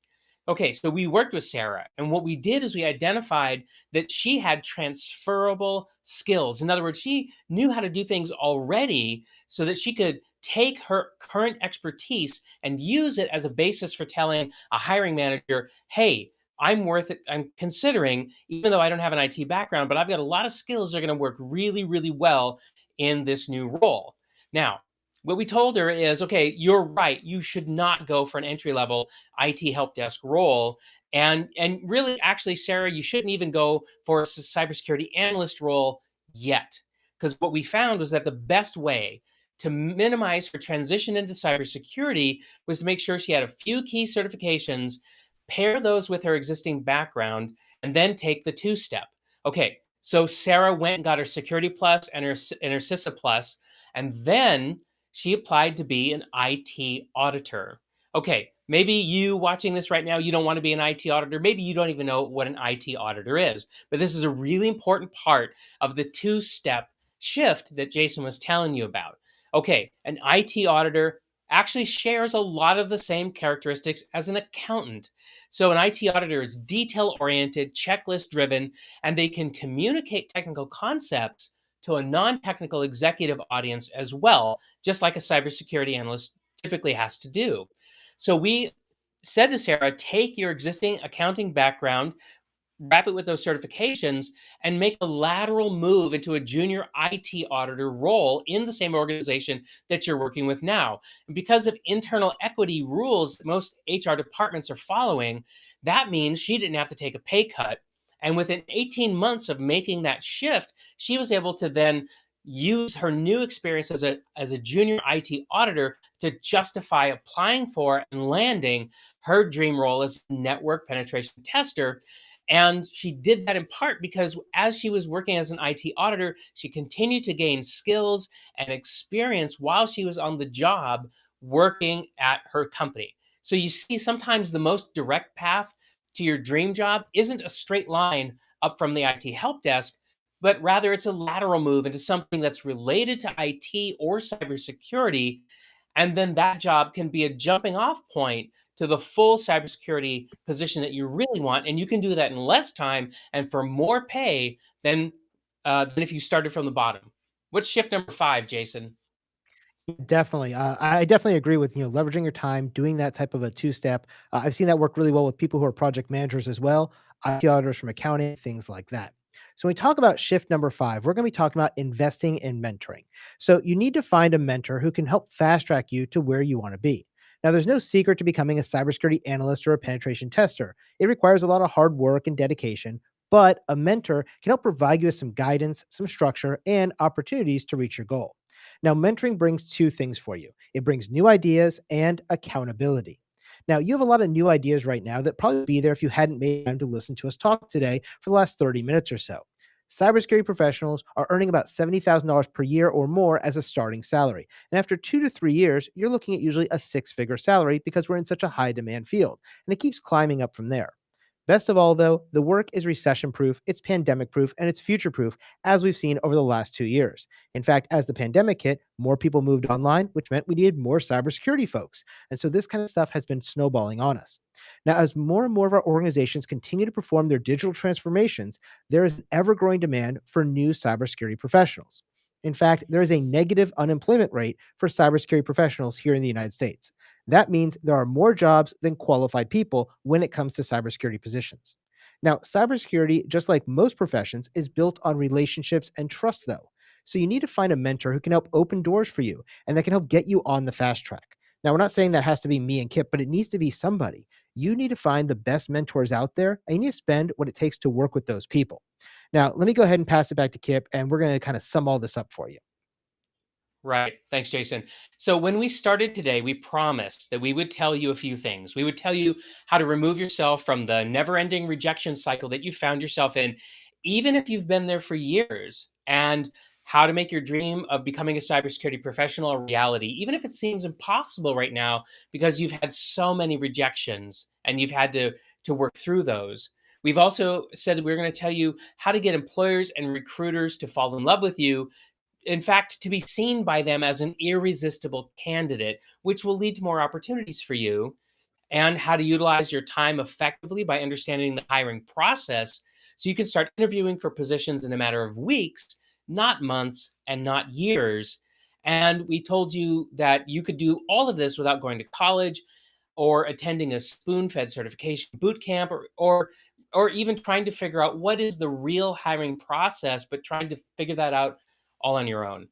B: Okay, so we worked with Sarah, and what we did is we identified that she had transferable skills. In other words, she knew how to do things already so that she could take her current expertise and use it as a basis for telling a hiring manager, "Hey, I'm worth it. I'm considering, even though I don't have an IT background, but I've got a lot of skills that are going to work really, really well in this new role." Now, what we told her is, okay, you're right. You should not go for an entry level IT help desk role. And really, actually, Sarah, you shouldn't even go for a cybersecurity analyst role yet, because what we found was that the best way to minimize her transition into cybersecurity was to make sure she had a few key certifications, pair those with her existing background, and then take the two step. Okay, so Sarah went and got her Security Plus and her CISA Plus, and then she applied to be an IT auditor. Okay, maybe you watching this right now, you don't want to be an IT auditor. Maybe you don't even know what an IT auditor is. But this is a really important part of the two-step shift that Jason was telling you about. Okay, an IT auditor actually shares a lot of the same characteristics as an accountant. So an IT auditor is detail-oriented, checklist-driven, and they can communicate technical concepts to a non-technical executive audience as well, just like a cybersecurity analyst typically has to do. So we said to Sarah, take your existing accounting background, wrap it with those certifications, and make a lateral move into a junior IT auditor role in the same organization that you're working with now. And because of internal equity rules that most HR departments are following, that means she didn't have to take a pay cut. And within 18 months of making that shift, she was able to then use her new experience as a junior IT auditor to justify applying for and landing her dream role as network penetration tester. And she did that in part because as she was working as an IT auditor, she continued to gain skills and experience while she was on the job working at her company. So you see, sometimes the most direct path to your dream job isn't a straight line up from the IT help desk, but rather it's a lateral move into something that's related to IT or cybersecurity. And then that job can be a jumping off point to the full cybersecurity position that you really want. And you can do that in less time and for more pay than if you started from the bottom. What's shift number 5, Jason?
A: Definitely. I definitely agree with, leveraging your time, doing that type of a two-step. I've seen that work really well with people who are project managers as well, IT auditors from accounting, things like that. So when we talk about shift number 5, we're going to be talking about investing in mentoring. So you need to find a mentor who can help fast track you to where you want to be. Now, there's no secret to becoming a cybersecurity analyst or a penetration tester. It requires a lot of hard work and dedication, but a mentor can help provide you with some guidance, some structure, and opportunities to reach your goal. Now, mentoring brings two things for you. It brings new ideas and accountability. Now, you have a lot of new ideas right now that probably be there if you hadn't made time to listen to us talk today for the last 30 minutes or so. Cybersecurity professionals are earning about $70,000 per year or more as a starting salary. And after 2 to 3 years, you're looking at usually a six-figure salary because we're in such a high demand field. And it keeps climbing up from there. Best of all, though, the work is recession proof, it's pandemic proof, and it's future proof, as we've seen over the last 2 years. In fact, as the pandemic hit, more people moved online, which meant we needed more cybersecurity folks. And so this kind of stuff has been snowballing on us. Now, as more and more of our organizations continue to perform their digital transformations, there is an ever growing demand for new cybersecurity professionals. In fact, there is a negative unemployment rate for cybersecurity professionals here in the United States. That means there are more jobs than qualified people when it comes to cybersecurity positions. Now, cybersecurity, just like most professions, is built on relationships and trust, though. So you need to find a mentor who can help open doors for you and that can help get you on the fast track. Now, we're not saying that has to be me and Kip, but it needs to be somebody. You need to find the best mentors out there and you need to spend what it takes to work with those people. Now, let me go ahead and pass it back to Kip, and we're going to kind of sum all this up for you.
B: Right. Thanks, Jason. So when we started today, we promised that we would tell you a few things. We would tell you how to remove yourself from the never-ending rejection cycle that you found yourself in, even if you've been there for years, and how to make your dream of becoming a cybersecurity professional a reality, even if it seems impossible right now because you've had so many rejections and you've had to work through those. We've also said that we're going to tell you how to get employers and recruiters to fall in love with you in fact, to be seen by them as an irresistible candidate, which will lead to more opportunities for you, and how to utilize your time effectively by understanding the hiring process so you can start interviewing for positions in a matter of weeks, not months and not years. And we told you that you could do all of this without going to college or attending a spoon-fed certification boot camp, or even trying to figure out what is the real hiring process, but trying to figure that out all on your own.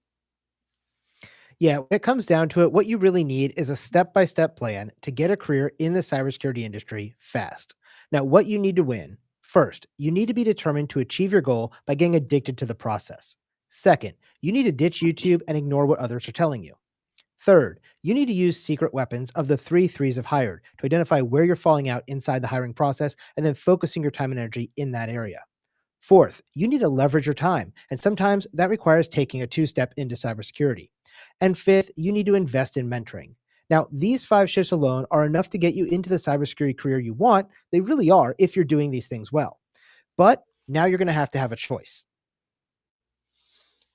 A: Yeah, when it comes down to it, what you really need is a step by step plan to get a career in the cybersecurity industry fast. Now, what you need to win first, you need to be determined to achieve your goal by getting addicted to the process. Second, you need to ditch YouTube and ignore what others are telling you. Third, you need to use secret weapons of the three threes of hired to identify where you're falling out inside the hiring process and then focusing your time and energy in that area. Fourth, you need to leverage your time, and sometimes that requires taking a two-step into cybersecurity. And fifth, you need to invest in mentoring. Now, these five shifts alone are enough to get you into the cybersecurity career you want. They really are if you're doing these things well. But now you're going to have a choice.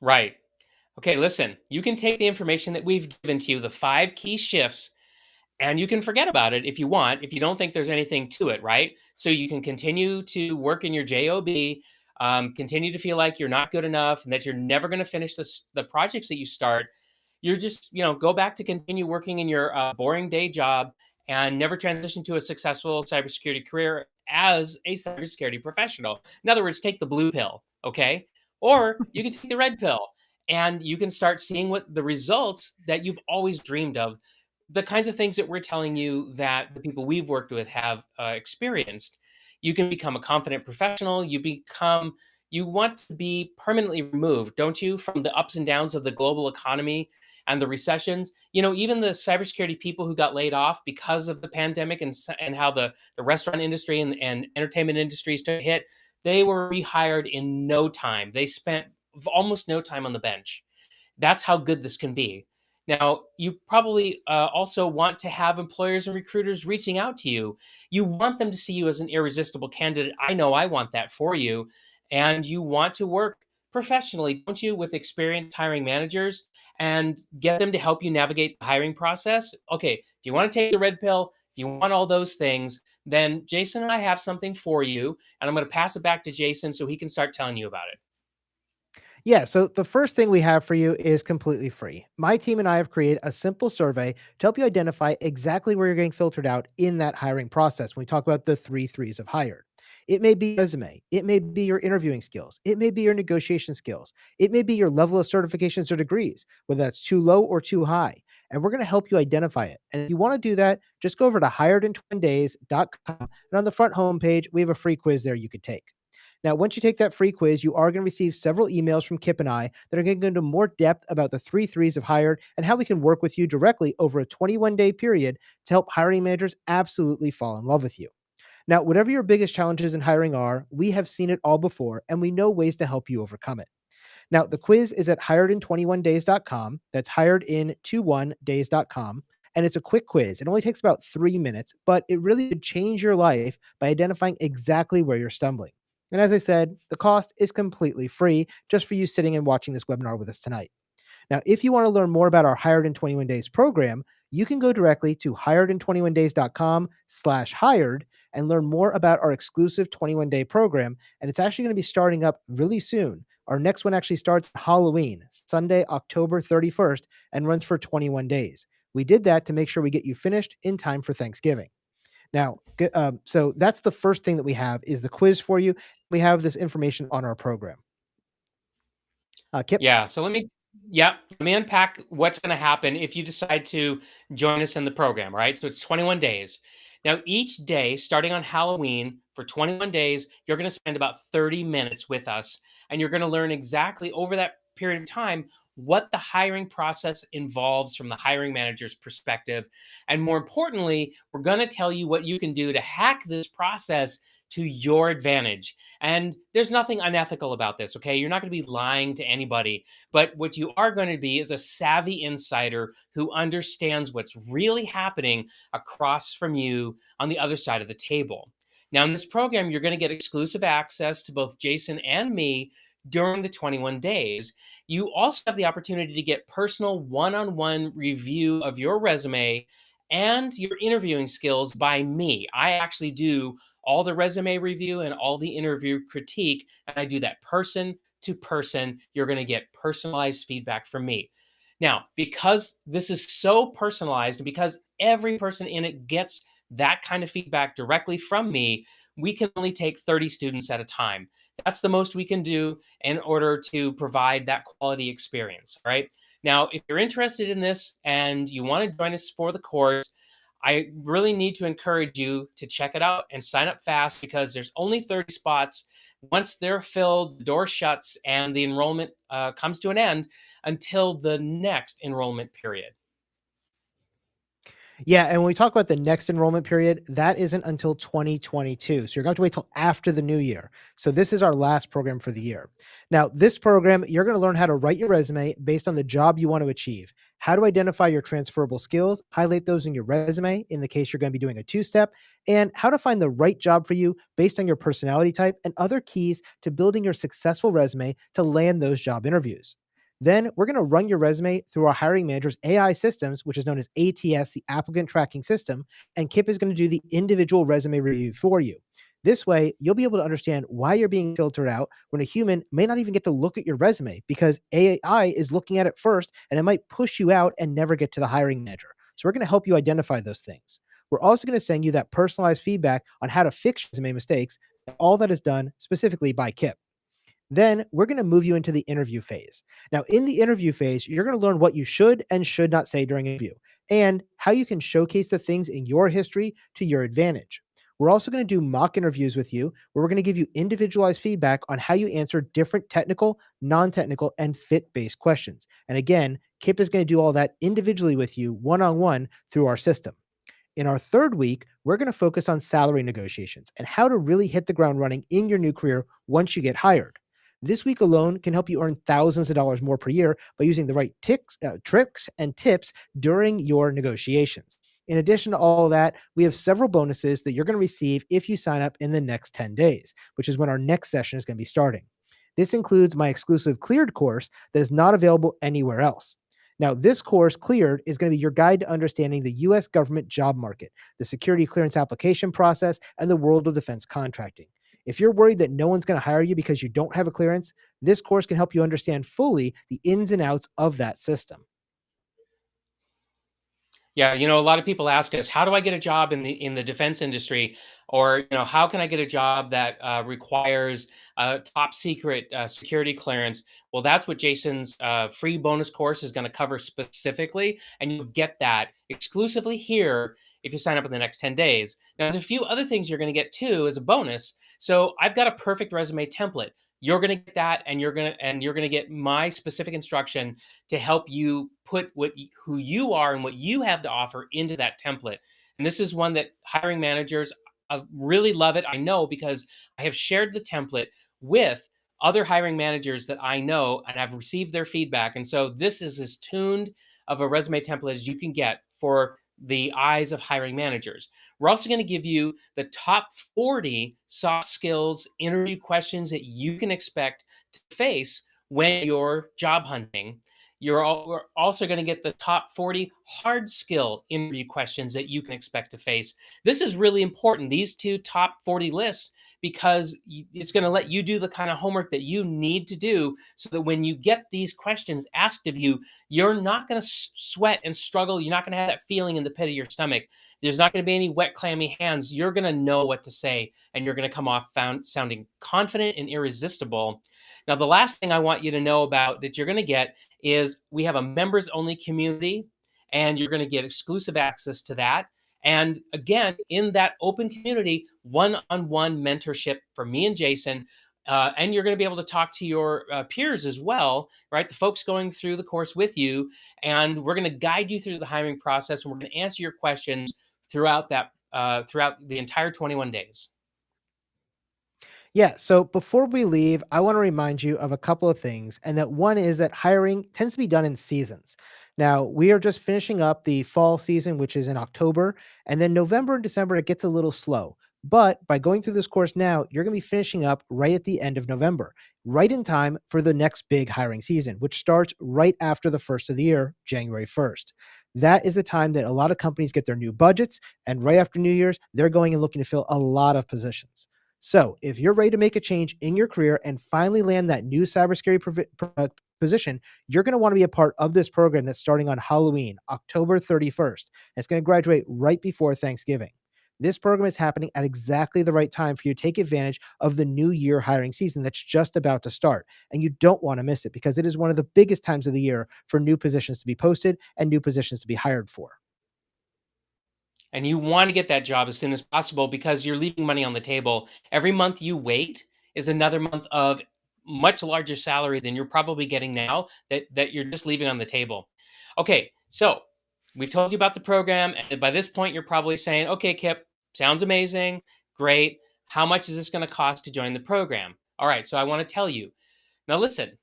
B: Right. Okay, listen, you can take the information that we've given to you, the five key shifts, and you can forget about it if you want, if you don't think there's anything to it, right? So you can continue to work in your job, continue to feel like you're not good enough and that you're never going to finish the projects that you start. You're just, go back to continue working in your boring day job and never transition to a successful cybersecurity career as a cybersecurity professional. In other words, take the blue pill, okay? Or you can take the red pill and you can start seeing what the results that you've always dreamed of, the kinds of things that we're telling you that the people we've worked with have experienced. You can become a confident professional. You want to be permanently removed, don't you, from the ups and downs of the global economy and the recessions. Even the cybersecurity people who got laid off because of the pandemic, and how the restaurant industry and entertainment industries took a hit, they were rehired in no time. They spent almost no time on the bench. That's how good this can be. Now, you probably also want to have employers and recruiters reaching out to you. You want them to see you as an irresistible candidate. I know I want that for you. And you want to work professionally, don't you, with experienced hiring managers and get them to help you navigate the hiring process? Okay, if you want to take the red pill, if you want all those things, then Jason and I have something for you. And I'm going to pass it back to Jason so he can start telling you about it.
A: Yeah, so the first thing we have for you is completely free. My team and I have created a simple survey to help you identify exactly where you're getting filtered out in that hiring process when we talk about the three threes of hired. It may be resume, it may be your interviewing skills, it may be your negotiation skills, it may be your level of certifications or degrees, whether that's too low or too high. And we're going to help you identify it. And if you want to do that, just go over to hiredin20days.com. And on the front homepage, we have a free quiz there you could take. Now, once you take that free quiz, you are going to receive several emails from Kip and I that are going to go into more depth about the three threes of hired and how we can work with you directly over a 21-day period to help hiring managers absolutely fall in love with you. Now, whatever your biggest challenges in hiring are, we have seen it all before and we know ways to help you overcome it. Now, the quiz is at hiredin21days.com. That's hiredin21days.com. And it's a quick quiz. It only takes about 3 minutes, but it really could change your life by identifying exactly where you're stumbling. And as I said, the cost is completely free just for you sitting and watching this webinar with us tonight. Now, if you want to learn more about our Hired in 21 Days program, you can go directly to hiredin21days.com/hired and learn more about our exclusive 21-day program. And it's actually going to be starting up really soon. Our next one actually starts Halloween, Sunday, October 31st, and runs for 21 days. We did that to make sure we get you finished in time for Thanksgiving. Now, so that's the first thing that we have is the quiz for you. We have this information on our program. Kip?
B: Yeah. Let me unpack what's going to happen if you decide to join us in the program. Right. So it's 21 days. Now, each day, starting on Halloween for 21 days, you're going to spend about 30 minutes with us. And you're going to learn exactly over that period of time what the hiring process involves from the hiring manager's perspective. And more importantly, we're going to tell you what you can do to hack this process to your advantage. And there's nothing unethical about this, okay? You're not going to be lying to anybody, but what you are going to be is a savvy insider who understands what's really happening across from you on the other side of the table. Now, in this program, you're going to get exclusive access to both Jason and me during the 21 days. You also have the opportunity to get personal one on one review of your resume and your interviewing skills by me. I actually do all the resume review and all the interview critique, and I do that person to person. You're going to get personalized feedback from me. Now, because this is so personalized and because every person in it gets that kind of feedback directly from me, we can only take 30 students at a time. That's the most we can do in order to provide that quality experience. All right. Now, if you're interested in this and you want to join us for the course, I really need to encourage you to check it out and sign up fast because there's only 30 spots. Once they're filled, the door shuts and the enrollment comes to an end until the next enrollment period.
A: Yeah, and when we talk about the next enrollment period, that isn't until 2022. So you're going to have to wait till after the new year. So this is our last program for the year. Now, this program, you're going to learn how to write your resume based on the job you want to achieve, how to identify your transferable skills, highlight those in your resume in the case you're going to be doing a two-step, and how to find the right job for you based on your personality type and other keys to building your successful resume to land those job interviews. Then we're going to run your resume through our hiring manager's AI systems, which is known as ATS, the applicant tracking system. And Kip is going to do the individual resume review for you. This way, you'll be able to understand why you're being filtered out when a human may not even get to look at your resume because AI is looking at it first and it might push you out and never get to the hiring manager. So, we're going to help you identify those things. We're also going to send you that personalized feedback on how to fix resume mistakes. All that is done specifically by Kip. Then we're going to move you into the interview phase. Now, in the interview phase, you're going to learn what you should and should not say during an interview and how you can showcase the things in your history to your advantage. We're also going to do mock interviews with you where we're going to give you individualized feedback on how you answer different technical, non technical, and fit based questions. And again, Kip is going to do all that individually with you one on one through our system. In our third week, we're going to focus on salary negotiations and how to really hit the ground running in your new career once you get hired. This week alone can help you earn thousands of dollars more per year by using the right tricks and tips during your negotiations. In addition to all of that, we have several bonuses that you're going to receive if you sign up in the next 10 days, which is when our next session is going to be starting. This includes my exclusive cleared course that is not available anywhere else. Now, this course, Cleared, is going to be your guide to understanding the US government job market, the security clearance application process, and the world of defense contracting. If you're worried that no one's going to hire you because you don't have a clearance, this course can help you understand fully the ins and outs of that system.
B: Yeah, a lot of people ask us, how do I get a job in the defense industry, or how can I get a job that requires top secret security clearance? Well, that's what Jason's free bonus course is going to cover specifically, and you'll get that exclusively here if you sign up in the next 10 days. Now, there's a few other things you're going to get too as a bonus. So I've got a perfect resume template. You're going to get that, and you're going to get my specific instruction to help you put who you are and what you have to offer into that template. And this is one that hiring managers really love it. I know because I have shared the template with other hiring managers that I know and I've received their feedback. And so this is as tuned of a resume template as you can get for the eyes of hiring managers. We're also going to give you the top 40 soft skills interview questions that you can expect to face when you're job hunting. We're also going to get the top 40 hard skill interview questions that you can expect to face. This is really important, these two top 40 lists, because it's going to let you do the kind of homework that you need to do so that when you get these questions asked of you, you're not going to sweat and struggle. You're not going to have that feeling in the pit of your stomach. There's not going to be any wet, clammy hands. You're going to know what to say, and you're going to come off sounding confident and irresistible. Now, the last thing I want you to know about that you're going to get is we have a members only community, and you're going to get exclusive access to that. And again, in that open community, one on one mentorship from me and Jason. And you're going to be able to talk to your peers as well, right? The folks going through the course with you. And we're going to guide you through the hiring process. And we're going to answer your questions throughout the entire 21 days.
A: Yeah. So before we leave, I want to remind you of a couple of things. And that one is that hiring tends to be done in seasons. Now, we are just finishing up the fall season, which is in October. And then November and December, it gets a little slow. But by going through this course now, you're going to be finishing up right at the end of November, right in time for the next big hiring season, which starts right after the first of the year, January 1st. That is the time that a lot of companies get their new budgets. And right after New Year's, they're going and looking to fill a lot of positions. So if you're ready to make a change in your career and finally land that new cybersecurity position, you're going to want to be a part of this program that's starting on Halloween, October 31st. It's going to graduate right before Thanksgiving. This program is happening at exactly the right time for you to take advantage of the new year hiring season that's just about to start. And you don't want to miss it because it is one of the biggest times of the year for new positions to be posted and new positions to be hired for.
B: And you want to get that job as soon as possible because you're leaving money on the table. Every month you wait is another month of much larger salary than you're probably getting now that you're just leaving on the table. Okay, so we've told you about the program, and by this point you're probably saying, "Okay, Kip, sounds amazing, great. How much is this going to cost to join the program?" All right, so I want to tell you. Now listen,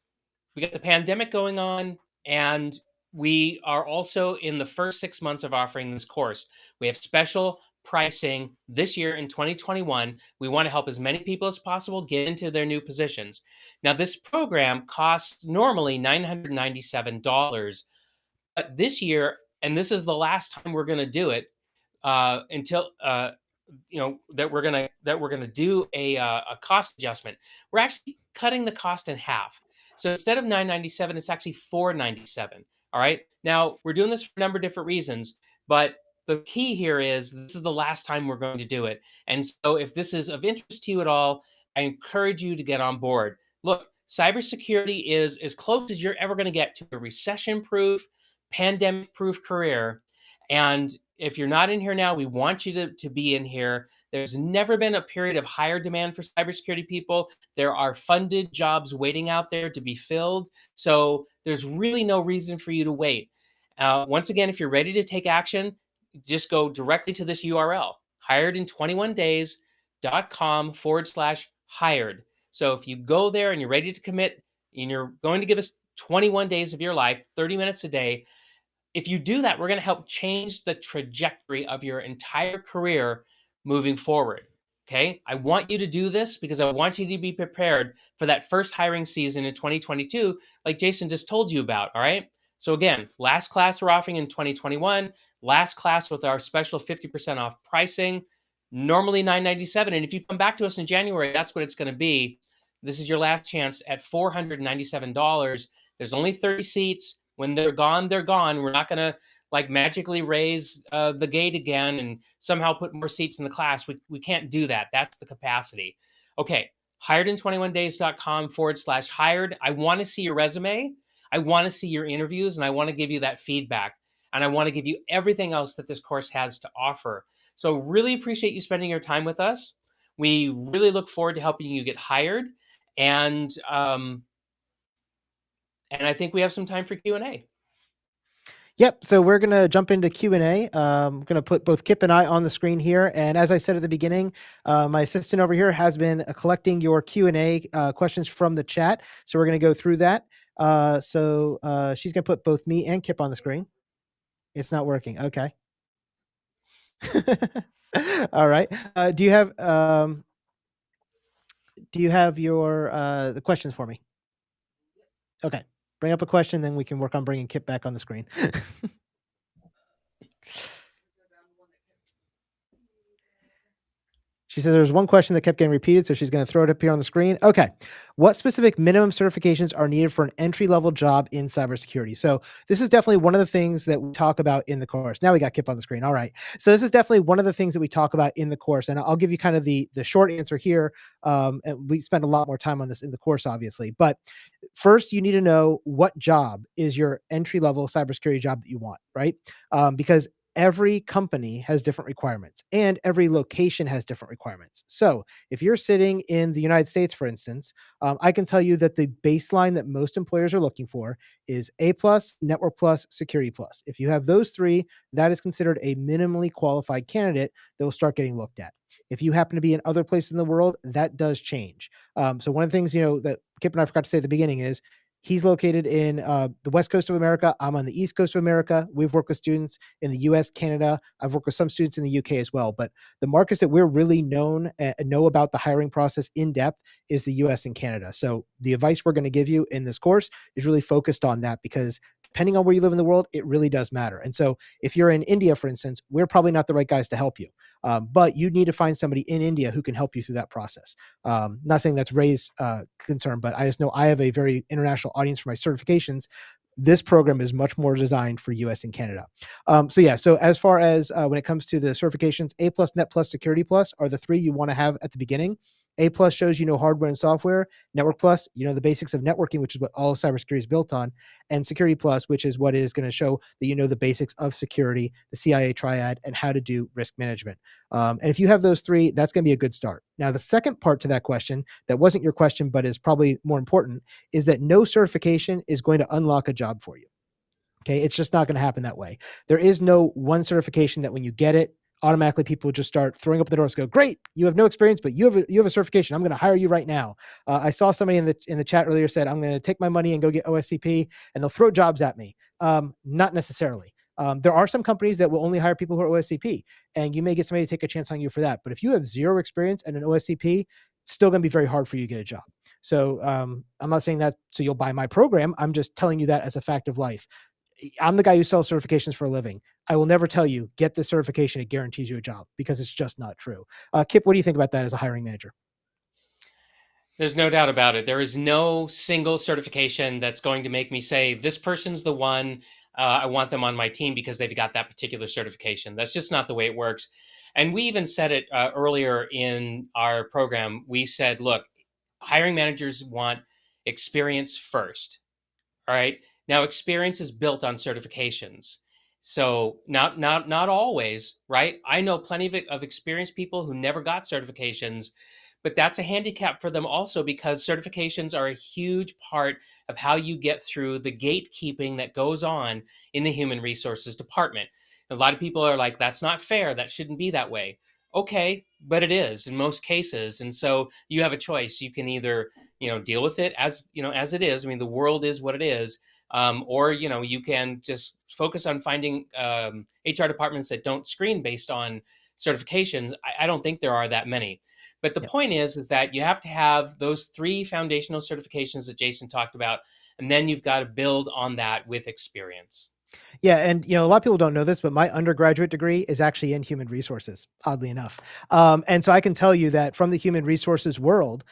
B: we got the pandemic going on, and we are also in the first 6 months of offering this course. We have special pricing this year in 2021. We want to help as many people as possible get into their new positions. Now, this program costs normally $997, but this year, and this is the last time we're going to do it until that we're gonna do a cost adjustment. We're actually cutting the cost in half. So instead of 997, it's actually 497. All right. Now we're doing this for a number of different reasons, but the key here is this is the last time we're going to do it. And so if this is of interest to you at all, I encourage you to get on board. Look, cybersecurity is as close as you're ever going to get to a recession-proof, pandemic-proof career. And if you're not in here now, we want you to be in here. There's never been a period of higher demand for cybersecurity people. There are funded jobs waiting out there to be filled. So there's really no reason for you to wait. Once again, if you're ready to take action, just go directly to this URL, hiredin21days.com/hired. So if you go there and you're ready to commit and you're going to give us 21 days of your life, 30 minutes a day, if you do that, we're going to help change the trajectory of your entire career moving forward. Okay. I want you to do this because I want you to be prepared for that first hiring season in 2022, like Jason just told you about. All right. So, again, last class we're offering in 2021, last class with our special 50% off pricing, normally $997. And if you come back to us in January, that's what it's going to be. This is your last chance at $497. There's only 30 seats. When they're gone, they're gone. We're not going to like magically raise the gate again and somehow put more seats in the class. We can't do that. That's the capacity. Okay. Hiredin21days.com/hired. I want to see your resume. I want to see your interviews and I want to give you that feedback. And I want to give you everything else that this course has to offer. So, really appreciate you spending your time with us. We really look forward to helping you get hired. And I think we have some time for Q&A.
A: Yep. So we're going to jump into Q&A. I'm going to put both Kip and I on the screen here. And as I said at the beginning, my assistant over here has been collecting your Q&A questions from the chat. So we're going to go through that. She's going to put both me and Kip on the screen. It's not working. Okay. All right. Do you have your the questions for me? Okay. Bring up a question, then we can work on bringing Kip back on the screen. She says there's one question that kept getting repeated, so she's going to throw it up here on the screen. Okay. What specific minimum certifications are needed for an entry-level job in cybersecurity? So this is definitely one of the things that we talk about in the course. Now we got Kip on the screen. All right. So this is definitely one of the things that we talk about in the course. And I'll give you kind of the short answer here. And we spend a lot more time on this in the course, obviously. But first, you need to know what job is your entry-level cybersecurity job that you want, right? Because every company has different requirements and every location has different requirements. So if you're sitting in the United States, for instance, I can tell you that the baseline that most employers are looking for is A plus, network plus, security plus. If you have those three, that is considered a minimally qualified candidate that will start getting looked at. If you happen to be in other places in the world, that does change. So one of the things, that Kip and I forgot to say at the beginning is He's located in the West Coast of America. I'm on the East Coast of America. We've worked with students in the US, Canada. I've worked with some students in the UK as well. But the markets that we're really know about the hiring process in depth is the US and Canada. So the advice we're going to give you in this course is really focused on that, because depending on where you live in the world, it really does matter. And so if you're in India, for instance, we're probably not the right guys to help you. But you need to find somebody in India who can help you through that process. Not saying that's Ray's concern, but I just know I have a very international audience for my certifications. This program is much more designed for US and Canada. So as far as when it comes to the certifications, A plus, Net plus, Security plus are the three you want to have at the beginning. A plus shows you know hardware and software. Network plus, you know the basics of networking, which is what all cybersecurity is built on. And Security plus, which is what is going to show that you know the basics of security, the CIA triad, and how to do risk management. And if you have those three, that's going to be a good start. Now, the second part to that question, that wasn't your question, but is probably more important, is that no certification is going to unlock a job for you. Okay. It's just not going to happen that way. There is no one certification that when you get it, automatically people just start throwing up the doors, go, great, you have no experience, but you have a certification. I'm going to hire you right now. I saw somebody in the chat earlier said, I'm going to take my money and go get OSCP and they'll throw jobs at me. Not necessarily. There are some companies that will only hire people who are OSCP, and you may get somebody to take a chance on you for that. But if you have zero experience and an OSCP, it's still going to be very hard for you to get a job. So I'm not saying that so you'll buy my program. I'm just telling you that as a fact of life. I'm the guy who sells certifications for a living. I will never tell you, get this certification, it guarantees you a job, because it's just not true. Kip, what do you think about that as a hiring manager?
B: There's no doubt about it. There is no single certification that's going to make me say, this person's the one. I want them on my team because they've got that particular certification. That's just not the way it works. And we even said it earlier in our program. We said, look, hiring managers want experience first. All right. Now, experience is built on certifications. So not always, right? I know plenty of experienced people who never got certifications, but that's a handicap for them also, because certifications are a huge part of how you get through the gatekeeping that goes on in the human resources department. A lot of people are like, that's not fair. That shouldn't be that way. Okay, but it is in most cases. And so you have a choice. You can either, deal with it as, as it is. I mean, the world is what it is. Or, you can just focus on finding HR departments that don't screen based on certifications. I don't think there are that many. But the
A: Yep.
B: point is that you have to have those three foundational certifications that Jason talked about, and then you've got to build on that with experience.
A: Yeah, and a lot of people don't know this, but my undergraduate degree is actually in human resources, oddly enough. And so I can tell you that from the human resources world,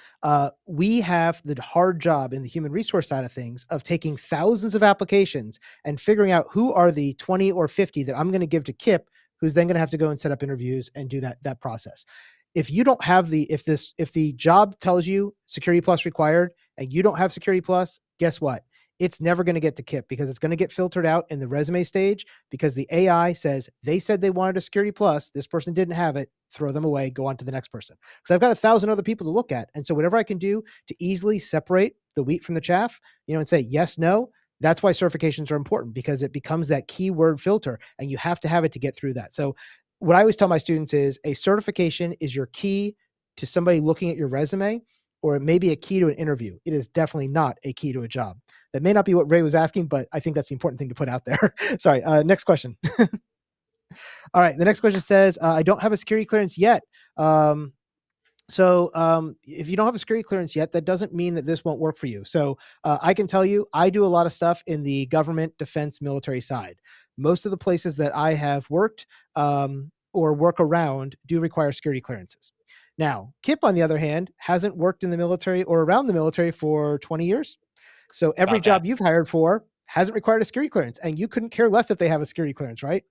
A: we have the hard job in the human resource side of things of taking thousands of applications and figuring out who are the 20 or 50 that I'm going to give to Kip, who's then going to have to go and set up interviews and do that process. If you don't have if the job tells you security plus required and you don't have security plus, guess what? It's never going to get to Kip, because it's going to get filtered out in the resume stage, because the AI says they said they wanted a security plus. This person didn't have it. Throw them away. Go on to the next person. Because I've got 1,000 other people to look at. And so whatever I can do to easily separate the wheat from the chaff, and say yes, no, that's why certifications are important, because it becomes that keyword filter and you have to have it to get through that. So what I always tell my students is a certification is your key to somebody looking at your resume, or it may be a key to an interview. It is definitely not a key to a job. That may not be what Ray was asking, but I think that's the important thing to put out there. Sorry. Next question. All right. The next question says, I don't have a security clearance yet. If you don't have a security clearance yet, that doesn't mean that this won't work for you. So I can tell you, I do a lot of stuff in the government, defense, military side. Most of the places that I have worked or work around do require security clearances. Now, Kip, on the other hand, hasn't worked in the military or around the military for 20 years. So every
B: About that.
A: job you've hired for hasn't required a security clearance, and you couldn't care less if they have a security clearance, right?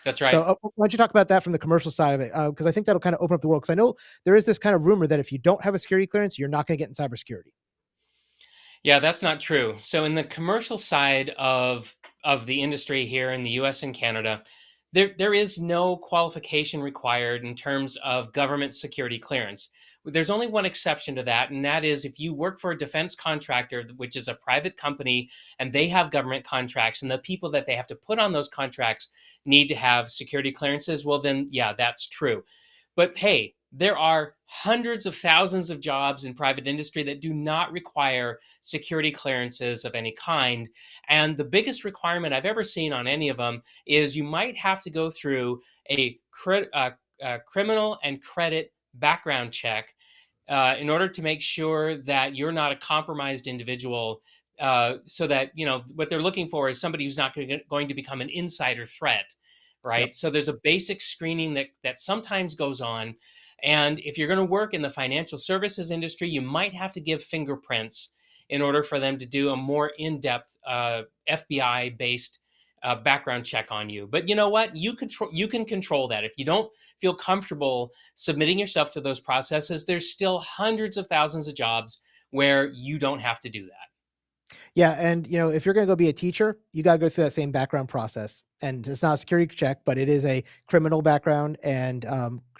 B: That's
A: So
B: right.
A: why don't you talk about that from the commercial side of it? Because I think that'll kind of open up the world. Because I know there is this kind of rumor that if you don't have a security clearance, you're not going to get in cybersecurity.
B: Yeah, that's not true. So in the commercial side of the industry here in the US and Canada, there is no qualification required in terms of government security clearance. There's only one exception to that, and that is if you work for a defense contractor, which is a private company, and they have government contracts, and the people that they have to put on those contracts need to have security clearances, well, then, yeah, that's true. But hey, There are hundreds of thousands of jobs in private industry that do not require security clearances of any kind. And the biggest requirement I've ever seen on any of them is you might have to go through a criminal and credit background check in order to make sure that you're not a compromised individual. So that what they're looking for is somebody who's not going to become an insider threat,
A: Yep.
B: right? So there's a basic screening that sometimes goes on, and if you're going to work in the financial services industry, you might have to give fingerprints in order for them to do a more in-depth FBI based background check on you. But you know what? You can control that. If you don't feel comfortable submitting yourself to those processes, there's still hundreds of thousands of jobs where you don't have to do that.
A: Yeah, and if you're going to go be a teacher, you got to go through that same background process. And it's not a security check, but it is a criminal background and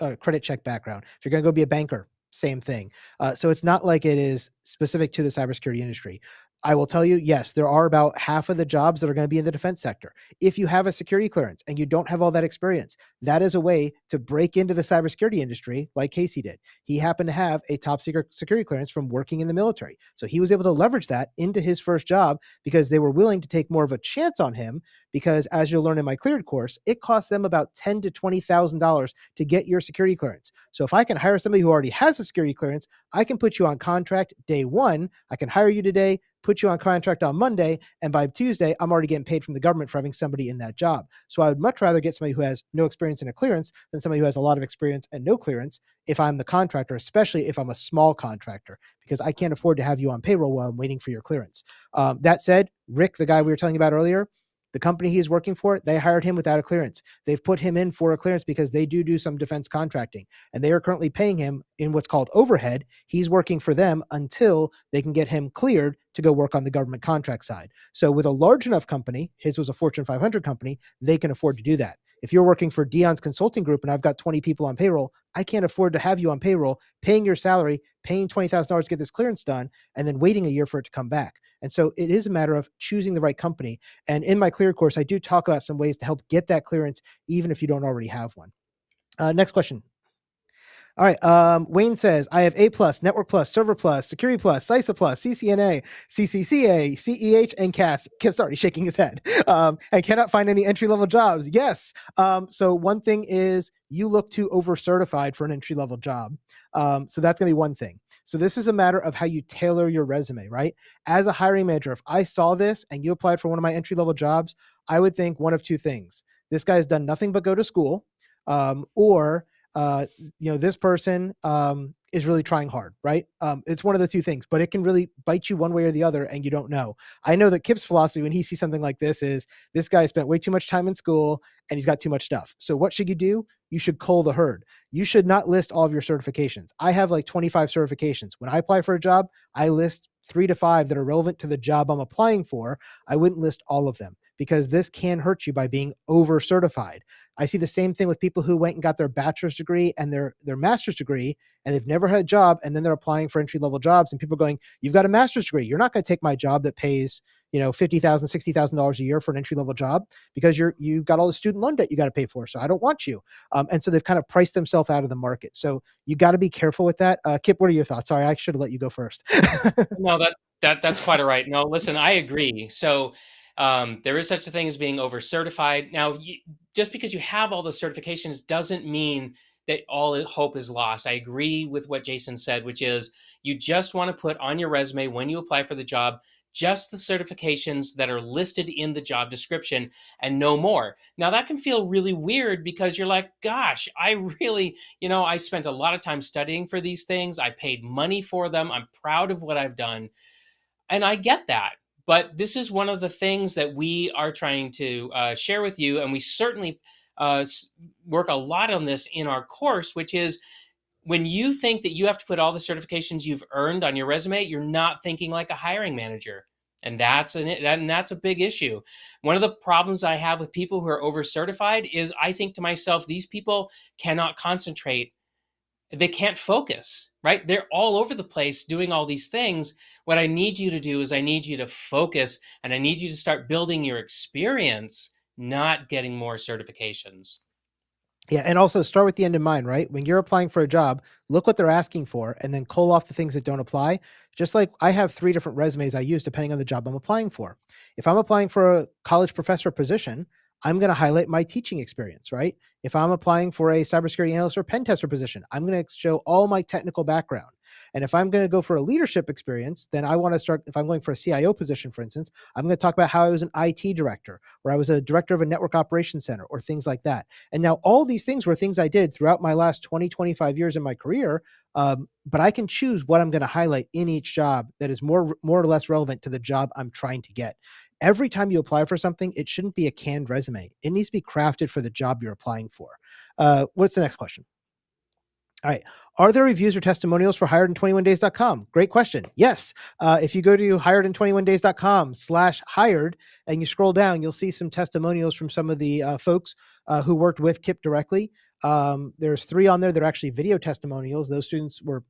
A: a credit check background. If you're going to go be a banker, same thing. So it's not like it is specific to the cybersecurity industry. I will tell you, yes, there are about half of the jobs that are going to be in the defense sector. If you have a security clearance and you don't have all that experience, that is a way to break into the cybersecurity industry like Casey did. He happened to have a top secret security clearance from working in the military. So he was able to leverage that into his first job because they were willing to take more of a chance on him because, as you'll learn in my cleared course, it costs them about $10,000 to $20,000 to get your security clearance. So if I can hire somebody who already has a security clearance, I can put you on contract day one. I can hire you today, put you on contract on Monday, and by Tuesday, I'm already getting paid from the government for having somebody in that job. So I would much rather get somebody who has no experience in a clearance than somebody who has a lot of experience and no clearance if I'm the contractor, especially if I'm a small contractor, because I can't afford to have you on payroll while I'm waiting for your clearance. That said, Rick, the guy we were telling you about earlier, the company he's working for, they hired him without a clearance. They've put him in for a clearance because they do some defense contracting, and they are currently paying him in what's called overhead. He's working for them until they can get him cleared to go work on the government contract side. So with a large enough company, his was a Fortune 500 company, they can afford to do that. If you're working for Dion's consulting group and I've got 20 people on payroll, I can't afford to have you on payroll, paying your salary, paying $20,000 to get this clearance done, and then waiting a year for it to come back. And so it is a matter of choosing the right company. And in my clear course, I do talk about some ways to help get that clearance, even if you don't already have one. Next question. All right. Wayne says, I have A plus, Network plus, Server plus, Security plus, CISA plus, CCNA, CCCA, CEH, and CAS. Kip's already shaking his head. And cannot find any entry level jobs. Yes. So one thing is you look too over certified for an entry level job. So that's going to be one thing. So this is a matter of how you tailor your resume, right? As a hiring manager, if I saw this and you applied for one of my entry level jobs, I would think one of two things. This guy's done nothing but go to school, or this person is really trying hard, right? It's one of the two things, but it can really bite you one way or the other, and you don't know. I know that Kip's philosophy when he sees something like this is this guy spent way too much time in school and he's got too much stuff. So what should you do? You should cull the herd. You should not list all of your certifications. I have like 25 certifications. When I apply for a job, I list 3 to 5 that are relevant to the job I'm applying for. I wouldn't list all of them because this can hurt you by being over certified. I see the same thing with people who went and got their bachelor's degree and their master's degree, and they've never had a job, and then they're applying for entry level jobs, and people are going, "You've got a master's degree. You're not going to take my job that pays $50,000, $60,000 a year for an entry level job because you've got all the student loan debt you got to pay for. So I don't want you." And so they've kind of priced themselves out of the market. So you got to be careful with that. Kip, what are your thoughts? Sorry, I should have let you go first.
B: No, that's quite all right. No, listen, I agree. So there is such a thing as being over certified. Now, just because you have all the certifications doesn't mean that all hope is lost. I agree with what Jason said, which is you just want to put on your resume when you apply for the job just the certifications that are listed in the job description and no more. Now, that can feel really weird because you're like, gosh, I really, I spent a lot of time studying for these things. I paid money for them. I'm proud of what I've done. And I get that. But this is one of the things that we are trying to share with you. And we certainly work a lot on this in our course, which is when you think that you have to put all the certifications you've earned on your resume, you're not thinking like a hiring manager. And that's a big issue. One of the problems I have with people who are over certified is I think to myself, these people cannot concentrate, they can't focus, right? They're all over the place doing all these things. What I need you to do is I need you to focus, and I need you to start building your experience, not getting more certifications.
A: Yeah, and also start with the end in mind, right? When you're applying for a job, look what they're asking for and then cull off the things that don't apply. Just like I have three different resumes I use depending on the job I'm applying for. If I'm applying for a college professor position, I'm going to highlight my teaching experience, right? If I'm applying for a cybersecurity analyst or pen tester position, I'm going to show all my technical background. And if I'm going to go for a leadership experience, then I want to start, if I'm going for a CIO position, for instance, I'm going to talk about how I was an IT director, or I was a director of a network operations center, or things like that. And now all these things were things I did throughout my last 20, 25 years in my career. But I can choose what I'm going to highlight in each job that is more or less relevant to the job I'm trying to get. Every time you apply for something, it shouldn't be a canned resume. It needs to be crafted for the job you're applying for. What's the next question? All right. Are there reviews or testimonials for hiredin21days.com? Great question. Yes. If you go to hiredin21days.com/hired and you scroll down, you'll see some testimonials from some of the folks who worked with Kip directly. There's three on there that are actually video testimonials. Those students were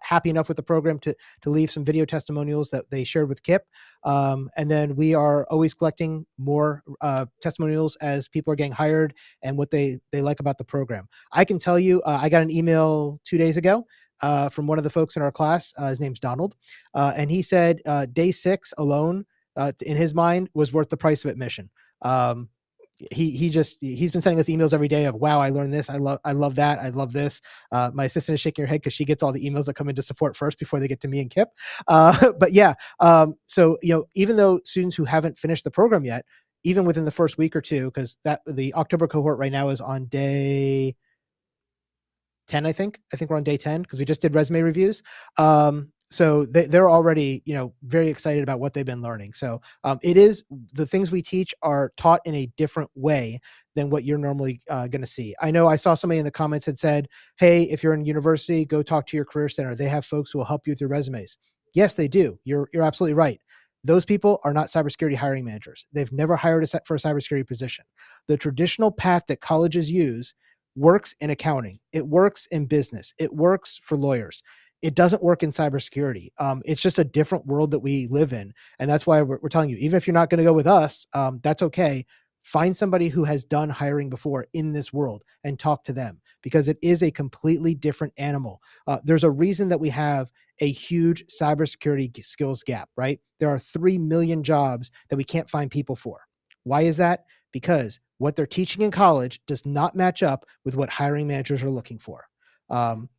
A: happy enough with the program to leave some video testimonials that they shared with Kip. And then we are always collecting more testimonials as people are getting hired and what they like about the program. I can tell you, I got an email 2 days ago from one of the folks in our class. His name's Donald. And he said day 6 alone, in his mind, was worth the price of admission. Um, he's been sending us emails every day of, wow, I learned this, I love that, I love this. My assistant is shaking her head because she gets all the emails that come into support first before they get to me and Kip. But yeah, so even though students who haven't finished the program yet, even within the first week or two, because that the October cohort right now is on day 10, I think we're on day 10 because we just did resume reviews. So they're already, very excited about what they've been learning. So it is, the things we teach are taught in a different way than what you're normally going to see. I know I saw somebody in the comments had said, hey, if you're in university, go talk to your career center. They have folks who will help you with your resumes. Yes, they do. You're absolutely right. Those people are not cybersecurity hiring managers. They've never hired for a cybersecurity position. The traditional path that colleges use works in accounting. It works in business. It works for lawyers. It doesn't work in cybersecurity. It's just a different world that we live in. And that's why we're telling you, even if you're not going to go with us, that's okay. Find somebody who has done hiring before in this world and talk to them, because it is a completely different animal. There's a reason that we have a huge cybersecurity skills gap, right? There are 3 million jobs that we can't find people for. Why is that? Because what they're teaching in college does not match up with what hiring managers are looking for.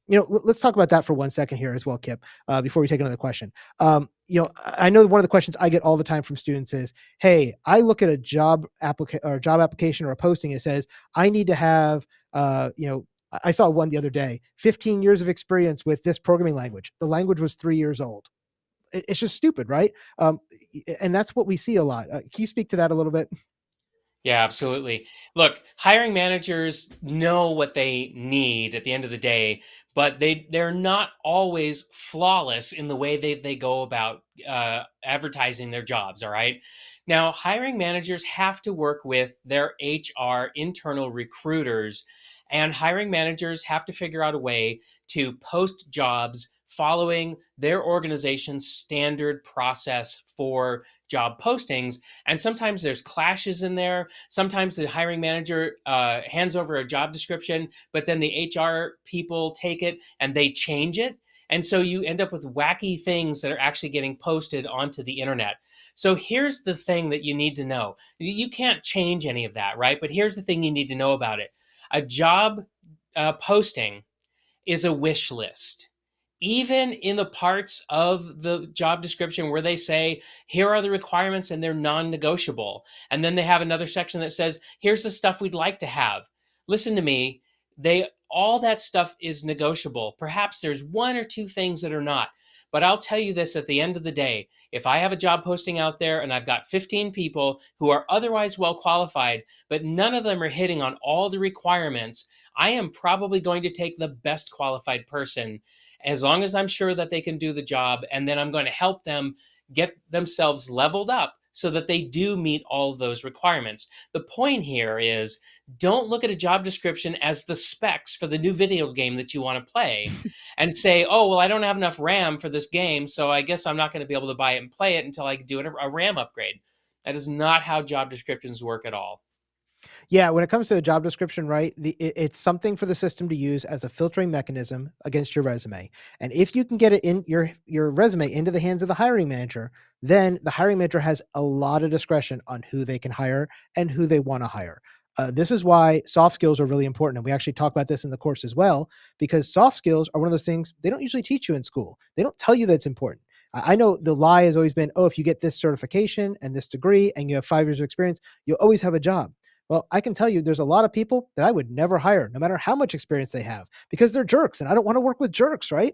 A: Let's talk about that for 1 second here as well, Kip, before we take another question. I know one of the questions I get all the time from students is, hey, I look at a job application or a posting. It says I need to have, I saw one the other day, 15 years of experience with this programming language. The language was 3 years old. It's just stupid, right? And that's what we see a lot. Can you speak to that a little bit?
B: Yeah, absolutely. Look, hiring managers know what they need at the end of the day, but they're not always flawless in the way they go about advertising their jobs. All right. Now, hiring managers have to work with their HR internal recruiters, and hiring managers have to figure out a way to post jobs following their organization's standard process for job postings. And sometimes there's clashes in there. Sometimes the hiring manager hands over a job description, but then the HR people take it and they change it. And so you end up with wacky things that are actually getting posted onto the internet. So here's the thing that you need to know. You can't change any of that, right? But here's the thing you need to know about it. A job posting is a wish list. Even in the parts of the job description where they say, here are the requirements and they're non negotiable. And then they have another section that says, here's the stuff we'd like to have. Listen to me, all that stuff is negotiable. Perhaps there's one or two things that are not. But I'll tell you this, at the end of the day, if I have a job posting out there and I've got 15 people who are otherwise well qualified, but none of them are hitting on all the requirements, I am probably going to take the best qualified person, as long as I'm sure that they can do the job. And then I'm going to help them get themselves leveled up so that they do meet all of those requirements. The point here is, don't look at a job description as the specs for the new video game that you want to play and say, oh, well, I don't have enough RAM for this game, so I guess I'm not going to be able to buy it and play it until I do a RAM upgrade. That is not how job descriptions work at all.
A: Yeah, when it comes to a job description, right, it's something for the system to use as a filtering mechanism against your resume. And if you can get it in your resume into the hands of the hiring manager, then the hiring manager has a lot of discretion on who they can hire and who they want to hire. This is why soft skills are really important. And we actually talk about this in the course as well, because soft skills are one of those things they don't usually teach you in school. They don't tell you that it's important. I know the lie has always been, oh, if you get this certification and this degree and you have 5 years of experience, you'll always have a job. Well, I can tell you there's a lot of people that I would never hire, no matter how much experience they have, because they're jerks and I don't want to work with jerks, right?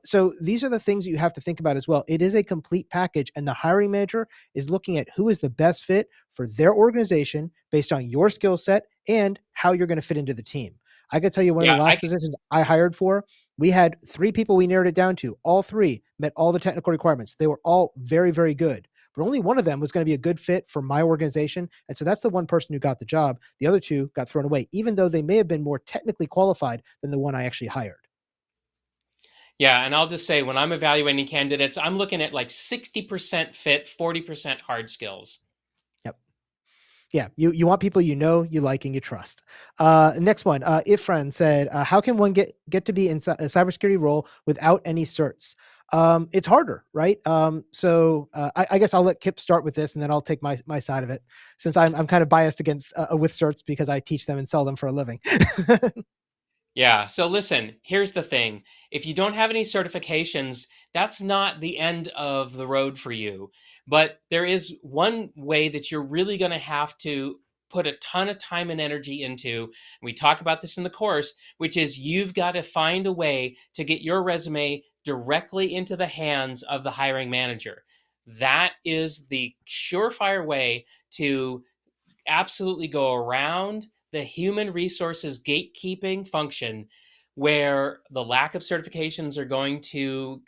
A: So these are the things you have to think about as well. It is a complete package, and the hiring manager is looking at who is the best fit for their organization based on your skill set and how you're going to fit into the team. I can tell you one of the
B: Yeah,
A: last positions I hired for, we had 3 people we narrowed it down to. All three met all the technical requirements. They were all very, very good, but only one of them was going to be a good fit for my organization. And so that's the one person who got the job. The other two got thrown away, even though they may have been more technically qualified than the one I actually hired.
B: yeah, and I'll just say when I'm evaluating candidates, I'm looking at like 60% fit, 40% hard skills.
A: Yep. Yeah, you want people you know, you like, and you trust. Next one, if friend said, "How can one get to be in a cybersecurity role without any certs?" It's harder, right? I guess I'll let Kip start with this, and then I'll take my side of it, since I'm kind of biased against with certs because I teach them and sell them for a living.
B: Yeah. So listen, here's the thing. If you don't have any certifications, that's not the end of the road for you. But there is one way that you're really going to have to put a ton of time and energy into. We talk about this in the course, which is you've got to find a way to get your resume directly into the hands of the hiring manager. That is the surefire way to absolutely go around the human resources gatekeeping function where the lack of certifications are going to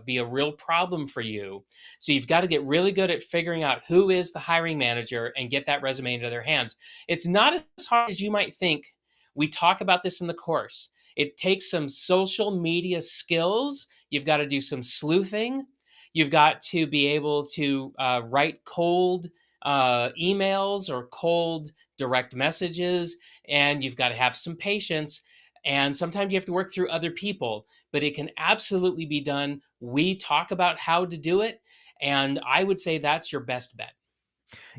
B: be a real problem for you. So you've got to get really good at figuring out who is the hiring manager and get that resume into their hands. It's not as hard as you might think. We talk about this in the course. It takes some social media skills. You've got to do some sleuthing. You've got to be able to write cold emails or cold direct messages, and you've got to have some patience. And sometimes you have to work through other people, but it can absolutely be done. We talk about how to do it, and I would say that's your best bet.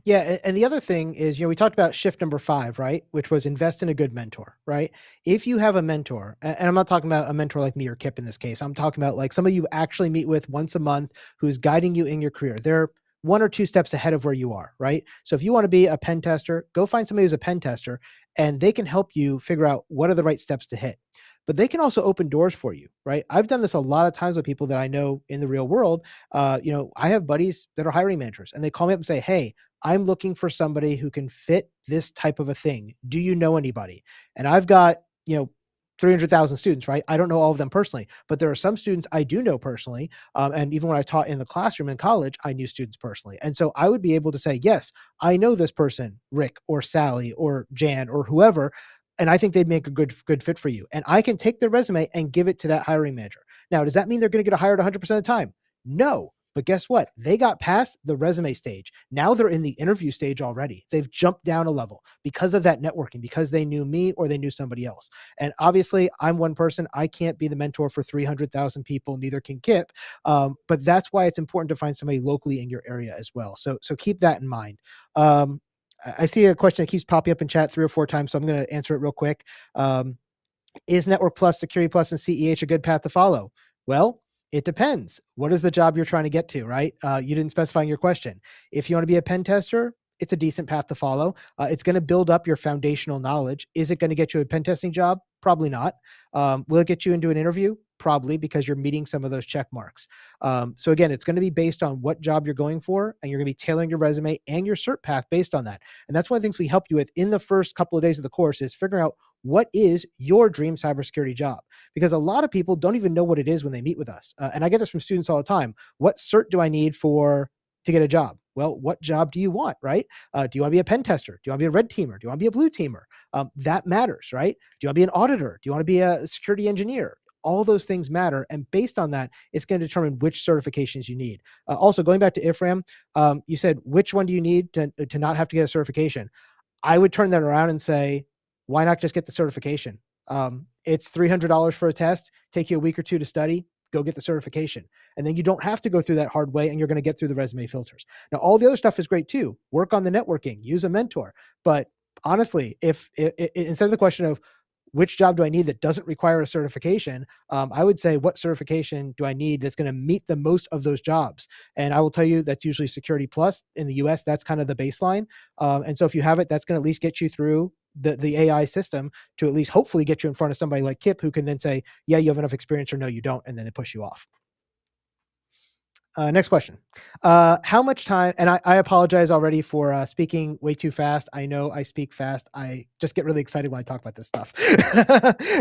A: Yeah, and the other thing is, we talked about shift number 5, right? Which was invest in a good mentor, right? If you have a mentor, and I'm not talking about a mentor like me or Kip in this case, I'm talking about like somebody you actually meet with once a month who's guiding you in your career. They're 1 or 2 steps ahead of where you are, right? So if you want to be a pen tester, go find somebody who's a pen tester and they can help you figure out what are the right steps to hit. But they can also open doors for you, right? I've done this a lot of times with people that I know in the real world. I have buddies that are hiring managers and they call me up and say, "Hey, I'm looking for somebody who can fit this type of a thing. Do you know anybody?" And I've got, 300,000 students, right? I don't know all of them personally, but there are some students I do know personally. And even when I taught in the classroom in college, I knew students personally. And so I would be able to say, yes, I know this person, Rick or Sally or Jan or whoever, and I think they'd make a good fit for you. And I can take their resume and give it to that hiring manager. Now, does that mean they're going to get hired 100% of the time? No. But guess what? They got past the resume stage. Now they're in the interview stage already. They've jumped down a level because of that networking, because they knew me or they knew somebody else. And obviously, I'm one person. I can't be the mentor for 300,000 people. Neither can Kip. But that's why it's important to find somebody locally in your area as well. So keep that in mind. I see a question that keeps popping up in chat 3 or 4 times, so I'm going to answer it real quick. Um, is Network Plus, Security Plus, and CEH a good path to follow? Well, it depends. What is the job you're trying to get to, right? You didn't specify in your question. If you want to be a pen tester, it's a decent path to follow. It's going to build up your foundational knowledge. Is it going to get you a pen testing job? Probably not. Will it get you into an interview? Probably, because you're meeting some of those check marks. So again, it's going to be based on what job you're going for, and you're going to be tailoring your resume and your cert path based on that. And that's one of the things we help you with in the first couple of days of the course is figuring out what is your dream cybersecurity job, because a lot of people don't even know what it is when they meet with us. And I get this from students all the time. What cert do I need to get a job? Well, what job do you want, right? Do you want to be a pen tester? Do you want to be a red teamer? Do you want to be a blue teamer? That matters, right? Do you want to be an auditor? Do you want to be a security engineer? All those things matter. And based on that, it's going to determine which certifications you need. Also, going back to IFRAM, you said, which one do you need to not have to get a certification? I would turn that around and say, why not just get the certification? It's $300 for a test, take you a week or two to study, go get the certification. And then you don't have to go through that hard way and you're going to get through the resume filters. Now, all the other stuff is great too. Work on the networking, use a mentor. But honestly, if instead of the question of which job do I need that doesn't require a certification, I would say what certification do I need that's going to meet the most of those jobs? And I will tell you that's usually Security Plus in the US. That's kind of the baseline. And so if you have it, that's going to at least get you through the AI system to at least hopefully get you in front of somebody like Kip who can then say, yeah, you have enough experience or no, you don't. And then they push you off. Next question. How much time, and I apologize already for speaking way too fast. I know I speak fast. I just get really excited when I talk about this stuff.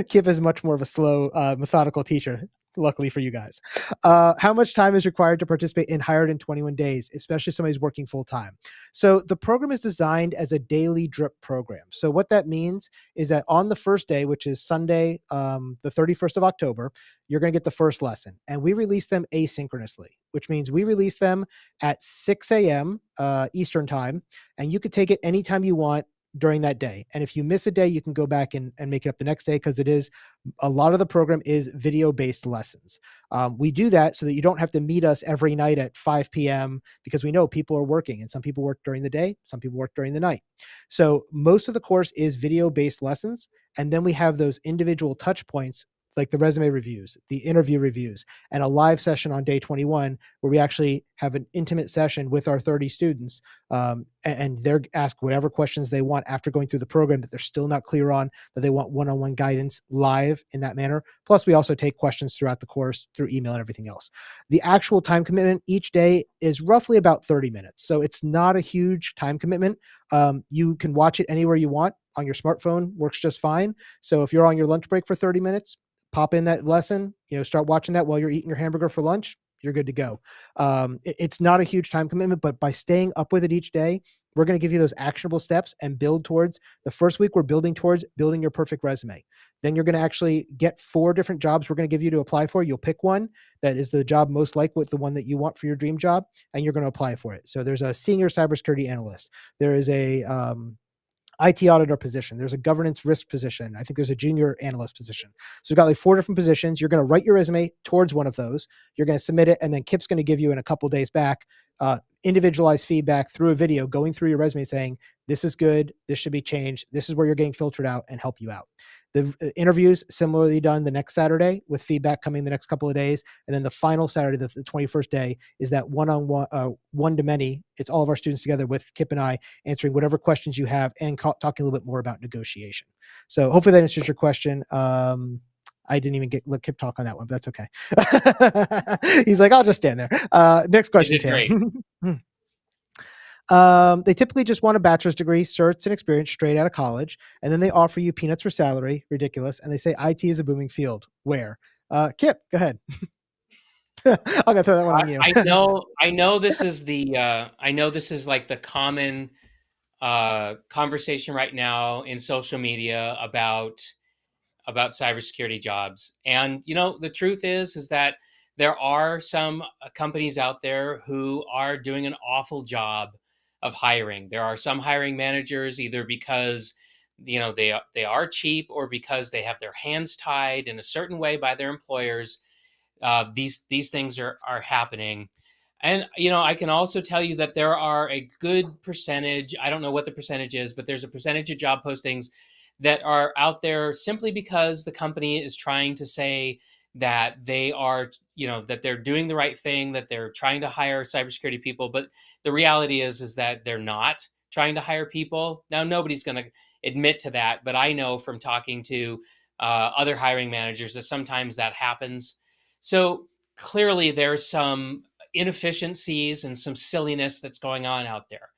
A: Kip is much more of a slow, methodical teacher, luckily for you guys. How much time is required to participate in Hired in 21 Days, especially if somebody's working full time? So the program is designed as a daily drip program. So what that means is that on the first day, which is Sunday, the 31st of October, you're going to get the first lesson. And we release them asynchronously, which means we release them at 6 a.m. Eastern time, and you could take it anytime you want during that day. And if you miss a day, you can go back and make it up the next day because it is a lot of the program is video-based lessons. We do that so that you don't have to meet us every night at 5 p.m. because we know people are working and some people work during the day, some people work during the night. So most of the course is video-based lessons. And then we have those individual touch points like the resume reviews, the interview reviews, and a live session on day 21 where we actually have an intimate session with our 30 students, and they're asked whatever questions they want after going through the program that they're still not clear on, that they want one-on-one guidance live in that manner. Plus, we also take questions throughout the course through email and everything else. The actual time commitment each day is roughly about 30 minutes. So it's not a huge time commitment. You can watch it anywhere you want on your smartphone, works just fine. So if you're on your lunch break for 30 minutes, pop in that lesson, start watching that while you're eating your hamburger for lunch, you're good to go. It's not a huge time commitment, but by staying up with it each day, we're going to give you those actionable steps and build towards the first week. We're building towards building your perfect resume. Then you're going to actually get 4 different jobs we're going to give you to apply for. You'll pick one that is the job most like with the one that you want for your dream job, and you're going to apply for it. So there's a senior cybersecurity analyst. There is a IT auditor position. There's a governance risk position. I think there's a junior analyst position. So we've got like 4 different positions. You're going to write your resume towards one of those. You're going to submit it, and then Kip's going to give you in a couple days back individualized feedback through a video going through your resume saying, this is good, this should be changed, this is where you're getting filtered out, and help you out. The interviews similarly done the next Saturday with feedback coming the next couple of days. And then the final Saturday, the 21st day, is that one-on-one, one-to-many. It's all of our students together with Kip and I answering whatever questions you have and talking a little bit more about negotiation. So hopefully that answers your question. I didn't even let Kip talk on that one, but that's okay. He's like, I'll just stand there. Next question,
B: You did great.
A: Tim. They typically just want a bachelor's degree, certs, and experience straight out of college, and then they offer you peanuts for salary, ridiculous, and they say IT is a booming field. Where? Kip, go ahead. I'm gonna throw that one on you.
B: I know this is like the common conversation right now in social media about cybersecurity jobs. And the truth is that there are some companies out there who are doing an awful job of hiring. There are some hiring managers either because they are cheap or because they have their hands tied in a certain way by their employers. These things are happening. And I can also tell you that there are a good percentage, I don't know what the percentage is, but there's a percentage of job postings that are out there simply because the company is trying to say that they are, that they're doing the right thing, that they're trying to hire cybersecurity people. But the reality is that they're not trying to hire people. Now, nobody's going to admit to that, but I know from talking to other hiring managers that sometimes that happens. So clearly there's some inefficiencies and some silliness that's going on out there.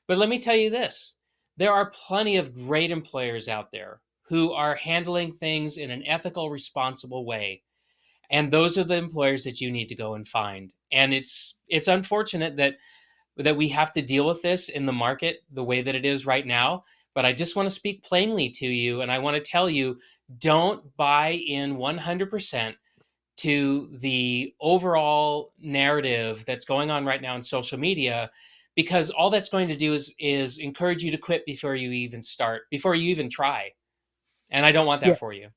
B: But let me tell you this, there are plenty of great employers out there who are handling things in an ethical, responsible way. And those are the employers that you need to go and find. And it's unfortunate that we have to deal with this in the market the way that it is right now. But I just want to speak plainly to you, and I want to tell you, don't buy in 100% to the overall narrative that's going on right now in social media, because all that's going to do is encourage you to quit before you even try. And I don't want
A: Yeah.
B: that for you.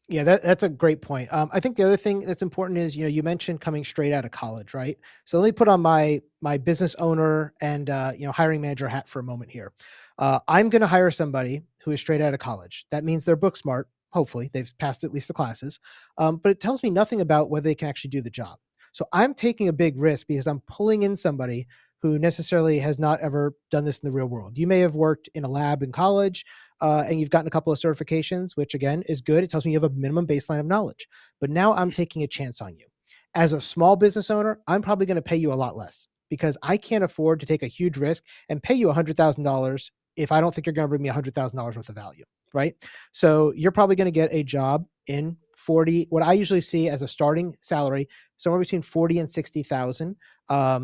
A: Yeah, that's a great point. I think the other thing that's important is, you mentioned coming straight out of college, right? So let me put on my business owner and hiring manager hat for a moment here. I'm going to hire somebody who is straight out of college. That means they're book smart. Hopefully, they've passed at least the classes, but it tells me nothing about whether they can actually do the job. So I'm taking a big risk because I'm pulling in somebody who necessarily has not ever done this in the real world. You may have worked in a lab in college, and you've gotten a couple of certifications, which again is good. It tells me you have a minimum baseline of knowledge. But now I'm taking a chance on you. As a small business owner, I'm probably going to pay you a lot less because I can't afford to take a huge risk and pay you $100,000 if I don't think you're going to bring me $100,000 worth of value, right? So you're probably going to get a job in 40, what I usually see as a starting salary, somewhere between 40 and 60,000,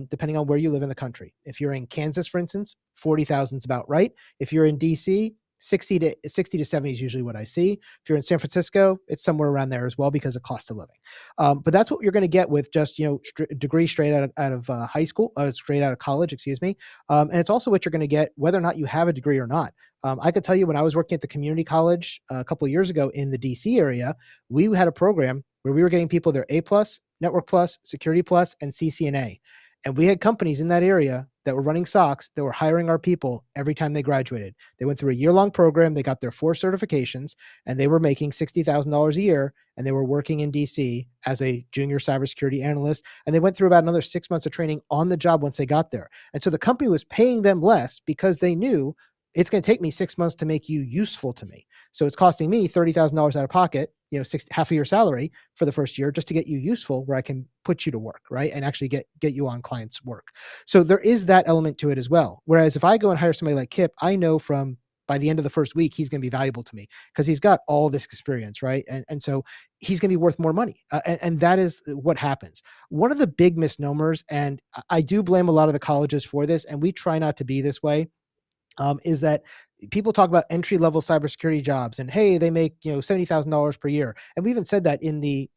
A: depending on where you live in the country. If you're in Kansas, for instance, 40,000 is about right. If you're in DC, 60 to 70 is usually what I see. If you're in San Francisco, it's somewhere around there as well because of cost of living. But that's what you're going to get with just degree straight out of high school, straight out of college, excuse me. And it's also what you're going to get whether or not you have a degree or not. I could tell you when I was working at the community college a couple of years ago in the DC area, we had a program where we were getting people their A plus, Network plus, Security plus, and CCNA. And we had companies in that area that were running SOCs that were hiring our people every time they graduated. They went through a year-long program, they got their 4 certifications, and they were making $60,000 a year, and they were working in DC as a junior cybersecurity analyst, and they went through about another 6 months of training on the job once they got there. And so the company was paying them less because they knew it's going to take me 6 months to make you useful to me. So it's costing me $30,000 out of pocket, half of your salary for the first year just to get you useful where I can put you to work, right? And actually get you on clients' work. So there is that element to it as well. Whereas if I go and hire somebody like Kip, I know from by the end of the first week, he's going to be valuable to me because he's got all this experience, right? And so he's going to be worth more money. And that is what happens. One of the big misnomers, and I do blame a lot of the colleges for this, and we try not to be this way, is that people talk about entry level cybersecurity jobs and hey, they make $70,000 per year, and we even said that in the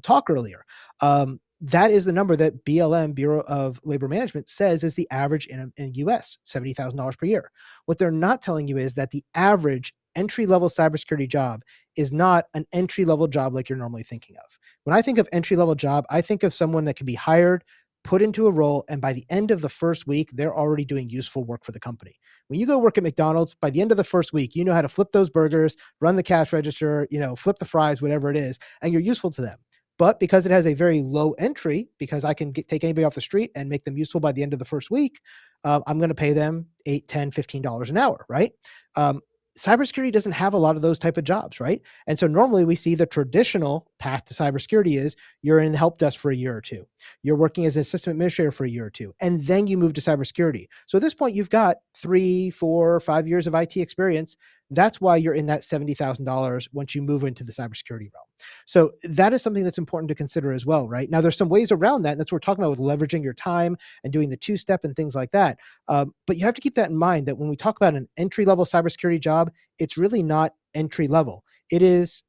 A: talk earlier. That is the number that BLM, Bureau of Labor Management, says is the average in U.S. $70,000 per year. What they're not telling you is that the average entry level cybersecurity job is not an entry level job like you're normally thinking of. When I think of entry level job, I think of someone that can be hired, put into a role, and by the end of the first week, they're already doing useful work for the company. When you go work at McDonald's, by the end of the first week, you know how to flip those burgers, run the cash register, flip the fries, whatever it is, and you're useful to them. But because it has a very low entry, because I can take anybody off the street and make them useful by the end of the first week, I'm going to pay them $8, $10, $15 an hour, right? Um, Cybersecurity doesn't have a lot of those type of jobs, right? And so normally we see the traditional path to cybersecurity is you're in the help desk for a year or two. You're working as a system administrator for a year or two, and then you move to cybersecurity. So at this point, you've got 3, 4, 5 years of IT experience. That's why you're in that $70,000 once you move into the cybersecurity realm. So that is something that's important to consider as well, right? Now, there's some ways around that. And that's what we're talking about with leveraging your time and doing the 2-step and things like that. But you have to keep that in mind that when we talk about an entry level cybersecurity job, it's really not entry level. It's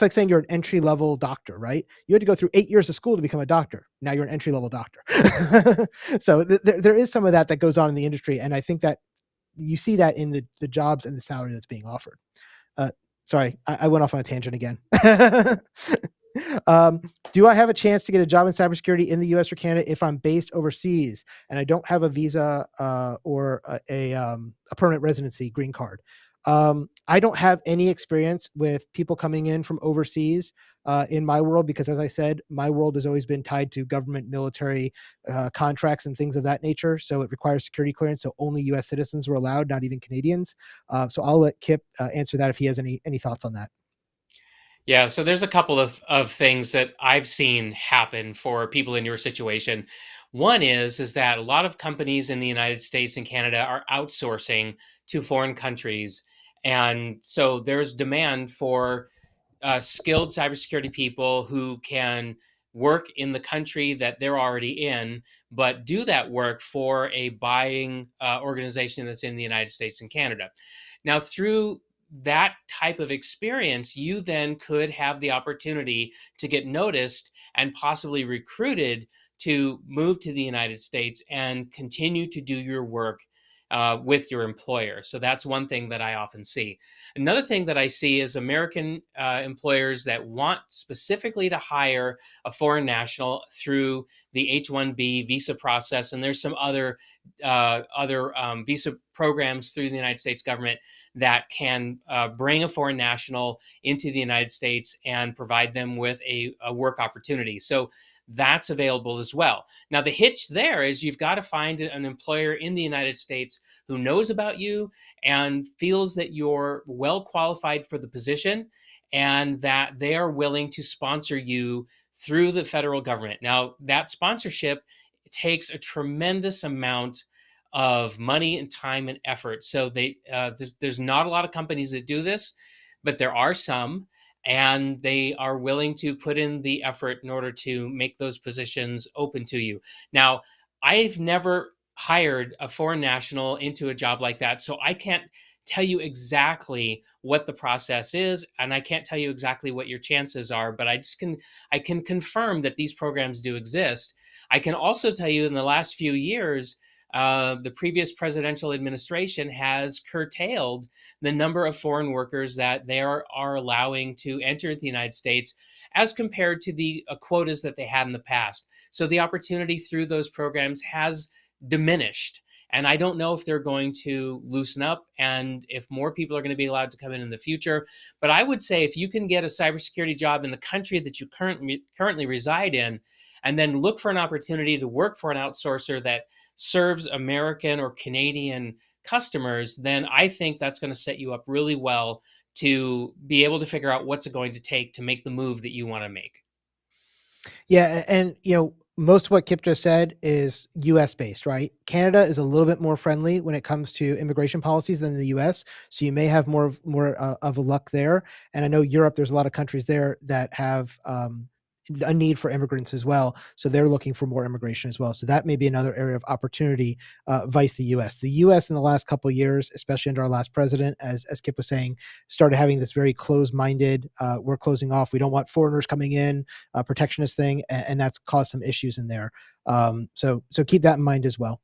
A: like saying you're an entry level doctor, right? You had to go through 8 years of school to become a doctor. Now you're an entry level doctor. So there is some of that goes on in the industry. And I think that you see that in the jobs and the salary that's being offered. Uh, Sorry, I went off on a tangent again. um, do I have a chance to get a job in cybersecurity in the US or Canada if I'm based overseas and I don't have a visa or a permanent residency green card? I don't have any experience with people coming in from overseas in my world because, as I said, my world has always been tied to government, military contracts and things of that nature. So it requires security clearance. So only U.S. citizens were allowed, not even Canadians. So I'll let Kip answer that if he has any thoughts on that.
B: Yeah, so there's a couple of things that I've seen happen for people in your situation. One is that a lot of companies in the United States and Canada are outsourcing to foreign countries, and so there's demand for skilled cybersecurity people who can work in the country that they're already in, but do that work for a buying organization that's in the United States and Canada. Now, through that type of experience, you then could have the opportunity to get noticed and possibly recruited to move to the United States and continue to do your work with your employer. So that's one thing that I often see. Another thing that I see is American employers that want specifically to hire a foreign national through the H-1B visa process, and there's some other visa programs through the United States government that can bring a foreign national into the United States and provide them with a work opportunity. So that's available as well. Now, the hitch there is you've got to find an employer in the United States who knows about you and feels that you're well qualified for the position and that they are willing to sponsor you through the federal government. Now, that sponsorship takes a tremendous amount of money and time and effort. So there's not a lot of companies that do this, but there are some, and they are willing to put in the effort in order to make those positions open to you. Now, I've never hired a foreign national into a job like that, so I can't tell you exactly what the process is, and I can't tell you exactly what your chances are, but I can confirm that these programs do exist. I can also tell you in the last few years, the previous presidential administration has curtailed the number of foreign workers that they are allowing to enter the United States as compared to the quotas that they had in the past. So the opportunity through those programs has diminished. And I don't know if they're going to loosen up and if more people are going to be allowed to come in the future. But I would say if you can get a cybersecurity job in the country that you currently reside in, and then look for an opportunity to work for an outsourcer that serves American or Canadian customers, then I think that's going to set you up really well to be able to figure out what's it going to take to make the move that you want to make.
A: Yeah, and most of what Kip just said is US based, right? Canada is a little bit more friendly when it comes to immigration policies than the US, so you may have more of a luck there. And I know Europe, there's a lot of countries there that have a need for immigrants as well, so they're looking for more immigration as well. So that may be another area of opportunity, vice the US. The US in the last couple of years, especially under our last president, as Kip was saying, started having this very closed-minded, we're closing off, we don't want foreigners coming in, protectionist thing, and that's caused some issues in there. So keep that in mind as well.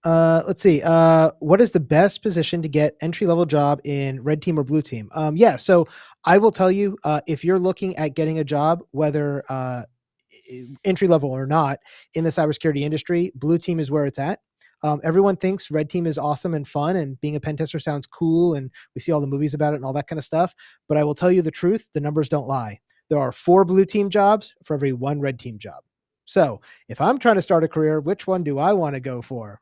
A: Let's see. What is the best position to get entry level job in red team or blue team? Yeah. So I will tell you, if you're looking at getting a job, whether entry level or not in the cybersecurity industry, blue team is where it's at. Everyone thinks red team is awesome and fun, and being a pen tester sounds cool, and we see all the movies about it and all that kind of stuff. But I will tell you the truth: the numbers don't lie. There are 4 blue team jobs for every 1 red team job. So if I'm trying to start a career, which one do I want to go for?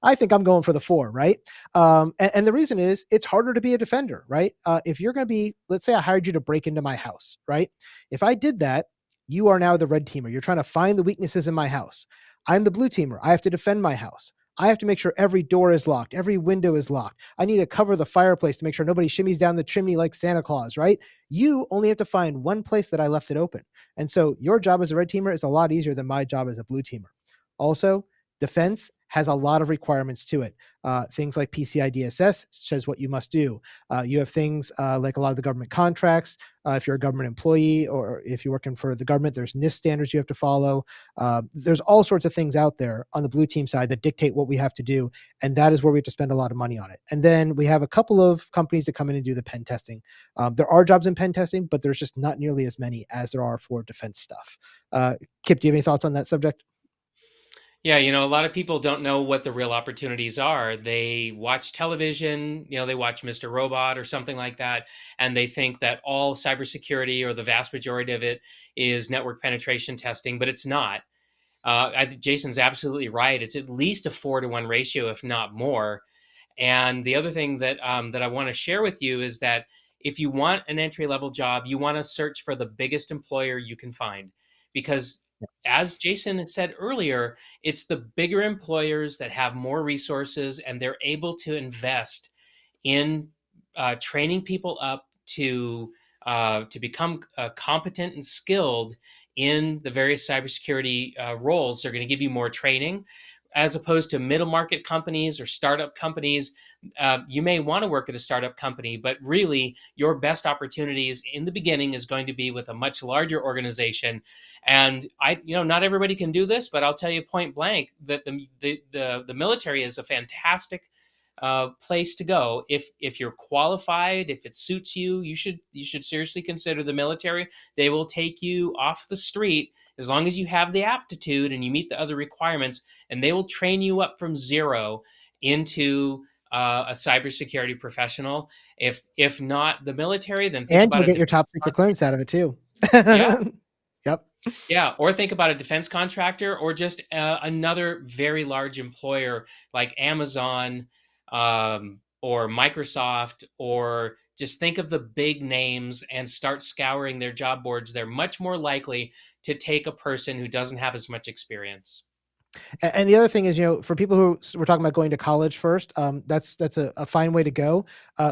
A: I think I'm going for the 4, right? And the reason is it's harder to be a defender, right? If you're going to be, let's say I hired you to break into my house, right? If I did that, you are now the red teamer. You're trying to find the weaknesses in my house. I'm the blue teamer. I have to defend my house. I have to make sure every door is locked, every window is locked. I need to cover the fireplace to make sure nobody shimmies down the chimney like Santa Claus, right? You only have to find one place that I left it open. And so your job as a red teamer is a lot easier than my job as a blue teamer. Also, defense has a lot of requirements to it. Things like PCI DSS says what you must do. You have things like a lot of the government contracts. If you're a government employee or if you're working for the government, there's NIST standards you have to follow. There's all sorts of things out there on the blue team side that dictate what we have to do. And that is where we have to spend a lot of money on it. And then we have a couple of companies that come in and do the pen testing. There are jobs in pen testing, but there's just not nearly as many as there are for defense stuff. Kip, do you have any thoughts on that subject?
B: Yeah, a lot of people don't know what the real opportunities are. They watch television, they watch Mr. Robot or something like that, and they think that all cybersecurity or the vast majority of it is network penetration testing, but it's not. I think Jason's absolutely right. It's at least a 4-to-1 ratio, if not more. And the other thing that I want to share with you is that if you want an entry level job, you want to search for the biggest employer you can find, because as Jason had said earlier, it's the bigger employers that have more resources and they're able to invest in training people up to become competent and skilled in the various cybersecurity roles. They're going to give you more training. as opposed to middle market companies or startup companies. You may want to work at a startup company, but really your best opportunities in the beginning is going to be with a much larger organization. And not everybody can do this, but I'll tell you point blank that the military is a fantastic place to go if you're qualified. If it suits you, you should seriously consider the military. They will take you off the street as long as you have the aptitude and you meet the other requirements, and they will train you up from zero into a cybersecurity professional. If not the military, then think
A: And
B: about
A: you'll
B: a
A: get your
B: defense
A: top secret clearance
B: contractor.
A: out of it too.
B: Yeah,
A: Yep.
B: yeah, or think about a defense contractor, or just another very large employer like Amazon, or Microsoft, or just think of the big names and start scouring their job boards. They're much more likely to take a person who doesn't have as much experience.
A: And the other thing is, for people who we're talking about going to college first, that's a fine way to go.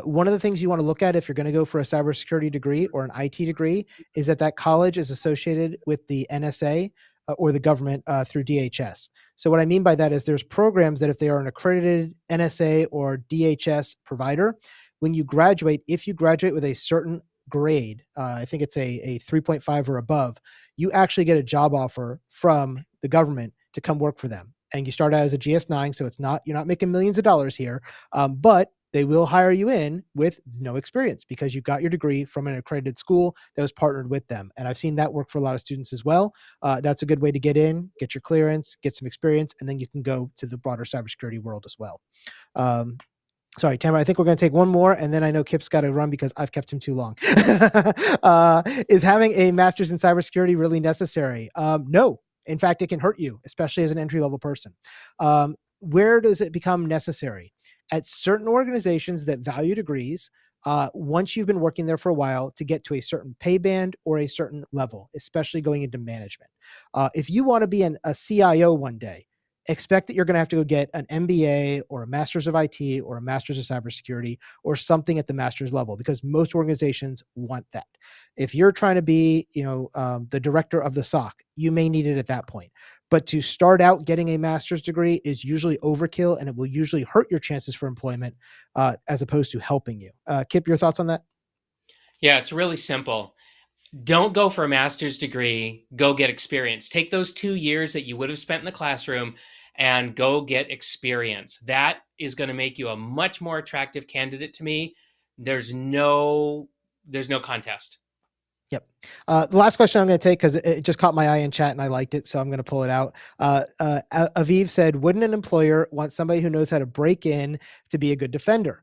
A: One of the things you want to look at if you're going to go for a cybersecurity degree or an IT degree is that college is associated with the NSA or the government through DHS. So what I mean by that is there's programs that if they are an accredited NSA or DHS provider, when you graduate, if you graduate with a certain grade, I think it's a 3.5 or above, you actually get a job offer from the government to come work for them. And you start out as a GS9, so you're not making millions of dollars here, but they will hire you in with no experience because you got your degree from an accredited school that was partnered with them. And I've seen that work for a lot of students as well. That's a good way to get in, get your clearance, get some experience, and then you can go to the broader cybersecurity world as well. Um, Sorry, Tamara, I think we're going to take one more, and then I know Kip's got to run because I've kept him too long. Is having a master's in cybersecurity really necessary? No. In fact, it can hurt you, especially as an entry-level person. Where does it become necessary? At certain organizations that value degrees, once you've been working there for a while to get to a certain pay band or a certain level, especially going into management. If you want to be a CIO one day, expect that you're going to have to go get an MBA or a master's of IT or a master's of cybersecurity or something at the master's level because most organizations want that. If you're trying to be, the director of the SOC, you may need it at that point. But to start out getting a master's degree is usually overkill, and it will usually hurt your chances for employment as opposed to helping you. Kip, your thoughts on that?
B: Yeah, it's really simple. Don't go for a master's degree, go get experience. Take those 2 years that you would have spent in the classroom and go get experience. That is going to make you a much more attractive candidate to me. There's no contest.
A: Yep. The last question I'm going to take, because it just caught my eye in chat and I liked it, so I'm going to pull it out. Aviv said, wouldn't an employer want somebody who knows how to break in to be a good defender?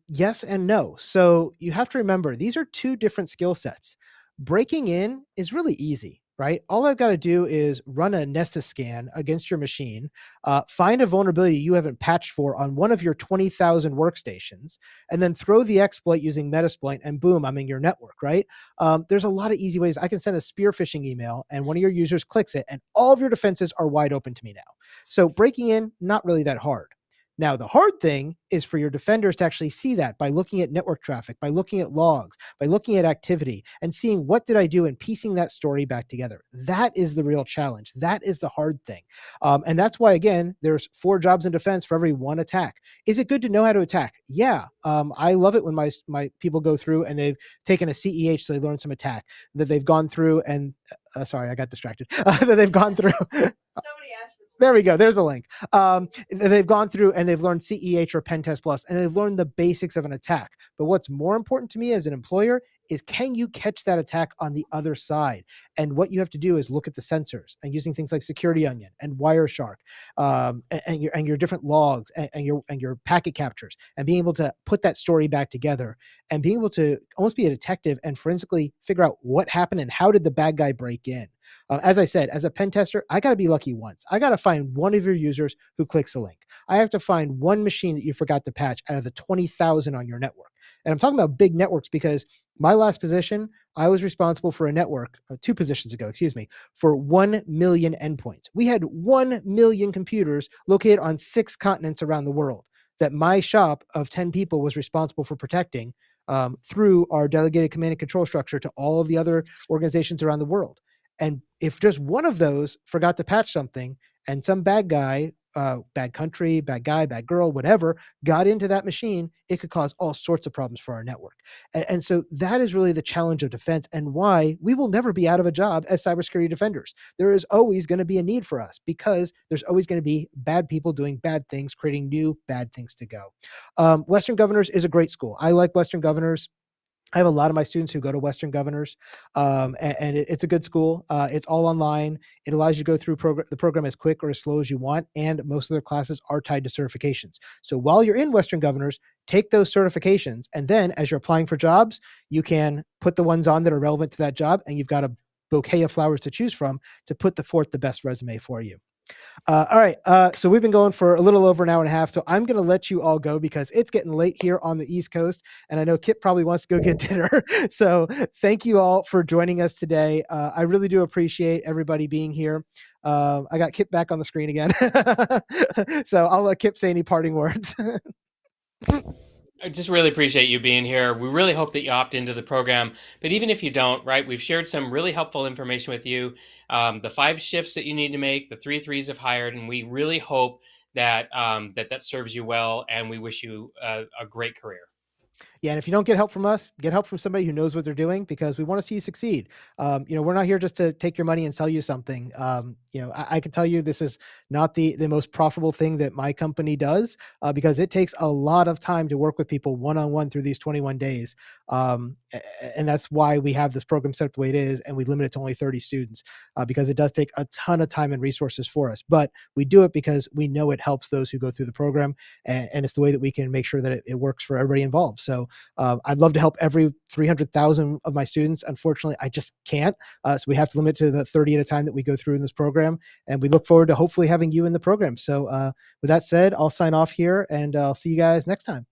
A: Yes and no. So you have to remember, these are two different skill sets. Breaking in is really easy, right? All I've got to do is run a Nessus scan against your machine, find a vulnerability you haven't patched for on one of your 20,000 workstations, and then throw the exploit using Metasploit, and boom, I'm in your network, right? There's a lot of easy ways. I can send a spear phishing email, and one of your users clicks it, and all of your defenses are wide open to me now. So breaking in, not really that hard. Now, the hard thing is for your defenders to actually see that by looking at network traffic, by looking at logs, by looking at activity, and seeing what did I do and piecing that story back together. That is the real challenge. That is the hard thing. And that's why, again, there's 4 jobs in defense for every 1 attack. Is it good to know how to attack? Yeah. I love it when my people go through and they've taken a CEH, so they learn some attack, that they've gone through and, sorry, I got distracted, that they've gone through.
C: Somebody asked for
A: There we go. There's the link. They've gone through and they've learned CEH or Pen Test Plus, and they've learned the basics of an attack. But what's more important to me as an employer is, can you catch that attack on the other side? And what you have to do is look at the sensors and using things like Security Onion and Wireshark, and your different logs and your packet captures, and being able to put that story back together and being able to almost be a detective and forensically figure out what happened and how did the bad guy break in. As I said, as a pen tester, I got to be lucky once. I got to find one of your users who clicks a link. I have to find one machine that you forgot to patch out of the 20,000 on your network. And I'm talking about big networks because my last position, I was responsible for a network 2 positions ago, for 1 million endpoints. We had 1 million computers located on 6 continents around the world that my shop of 10 people was responsible for protecting through our delegated command and control structure to all of the other organizations around the world. And if just one of those forgot to patch something and some bad guy bad country, bad guy, bad girl, whatever, got into that machine, it could cause all sorts of problems for our network. And so that is really the challenge of defense and why we will never be out of a job as cybersecurity defenders. There is always going to be a need for us because there's always going to be bad people doing bad things, creating new bad things to go. Western Governors is a great school. I like Western Governors. I have a lot of my students who go to Western Governors, and it's a good school. It's all online. It allows you to go through the program as quick or as slow as you want, and most of their classes are tied to certifications. So while you're in Western Governors, take those certifications, and then as you're applying for jobs, you can put the ones on that are relevant to that job, and you've got a bouquet of flowers to choose from to put forth the best resume for you. All right. So we've been going for a little over an hour and a half. So I'm going to let you all go because it's getting late here on the East Coast. And I know Kip probably wants to go get dinner. So thank you all for joining us today. I really do appreciate everybody being here. I got Kip back on the screen again. So I'll let Kip say any parting words.
B: I just really appreciate you being here. We really hope that you opt into the program. But even if you don't, right, we've shared some really helpful information with you. The 5 shifts that you need to make, the 3 threes have hired, and we really hope that that serves you well. And we wish you a great career.
A: Yeah, and if you don't get help from us, get help from somebody who knows what they're doing because we want to see you succeed. We're not here just to take your money and sell you something. I can tell you this is not the most profitable thing that my company does because it takes a lot of time to work with people one-on-one through these 21 days. And that's why we have this program set up the way it is, and we limit it to only 30 students because it does take a ton of time and resources for us. But we do it because we know it helps those who go through the program, and it's the way that we can make sure that it works for everybody involved. So I'd love to help every 300,000 of my students. Unfortunately, I just can't. So we have to limit to the 30 at a time that we go through in this program. And we look forward to hopefully having you in the program. So with that said, I'll sign off here and I'll see you guys next time.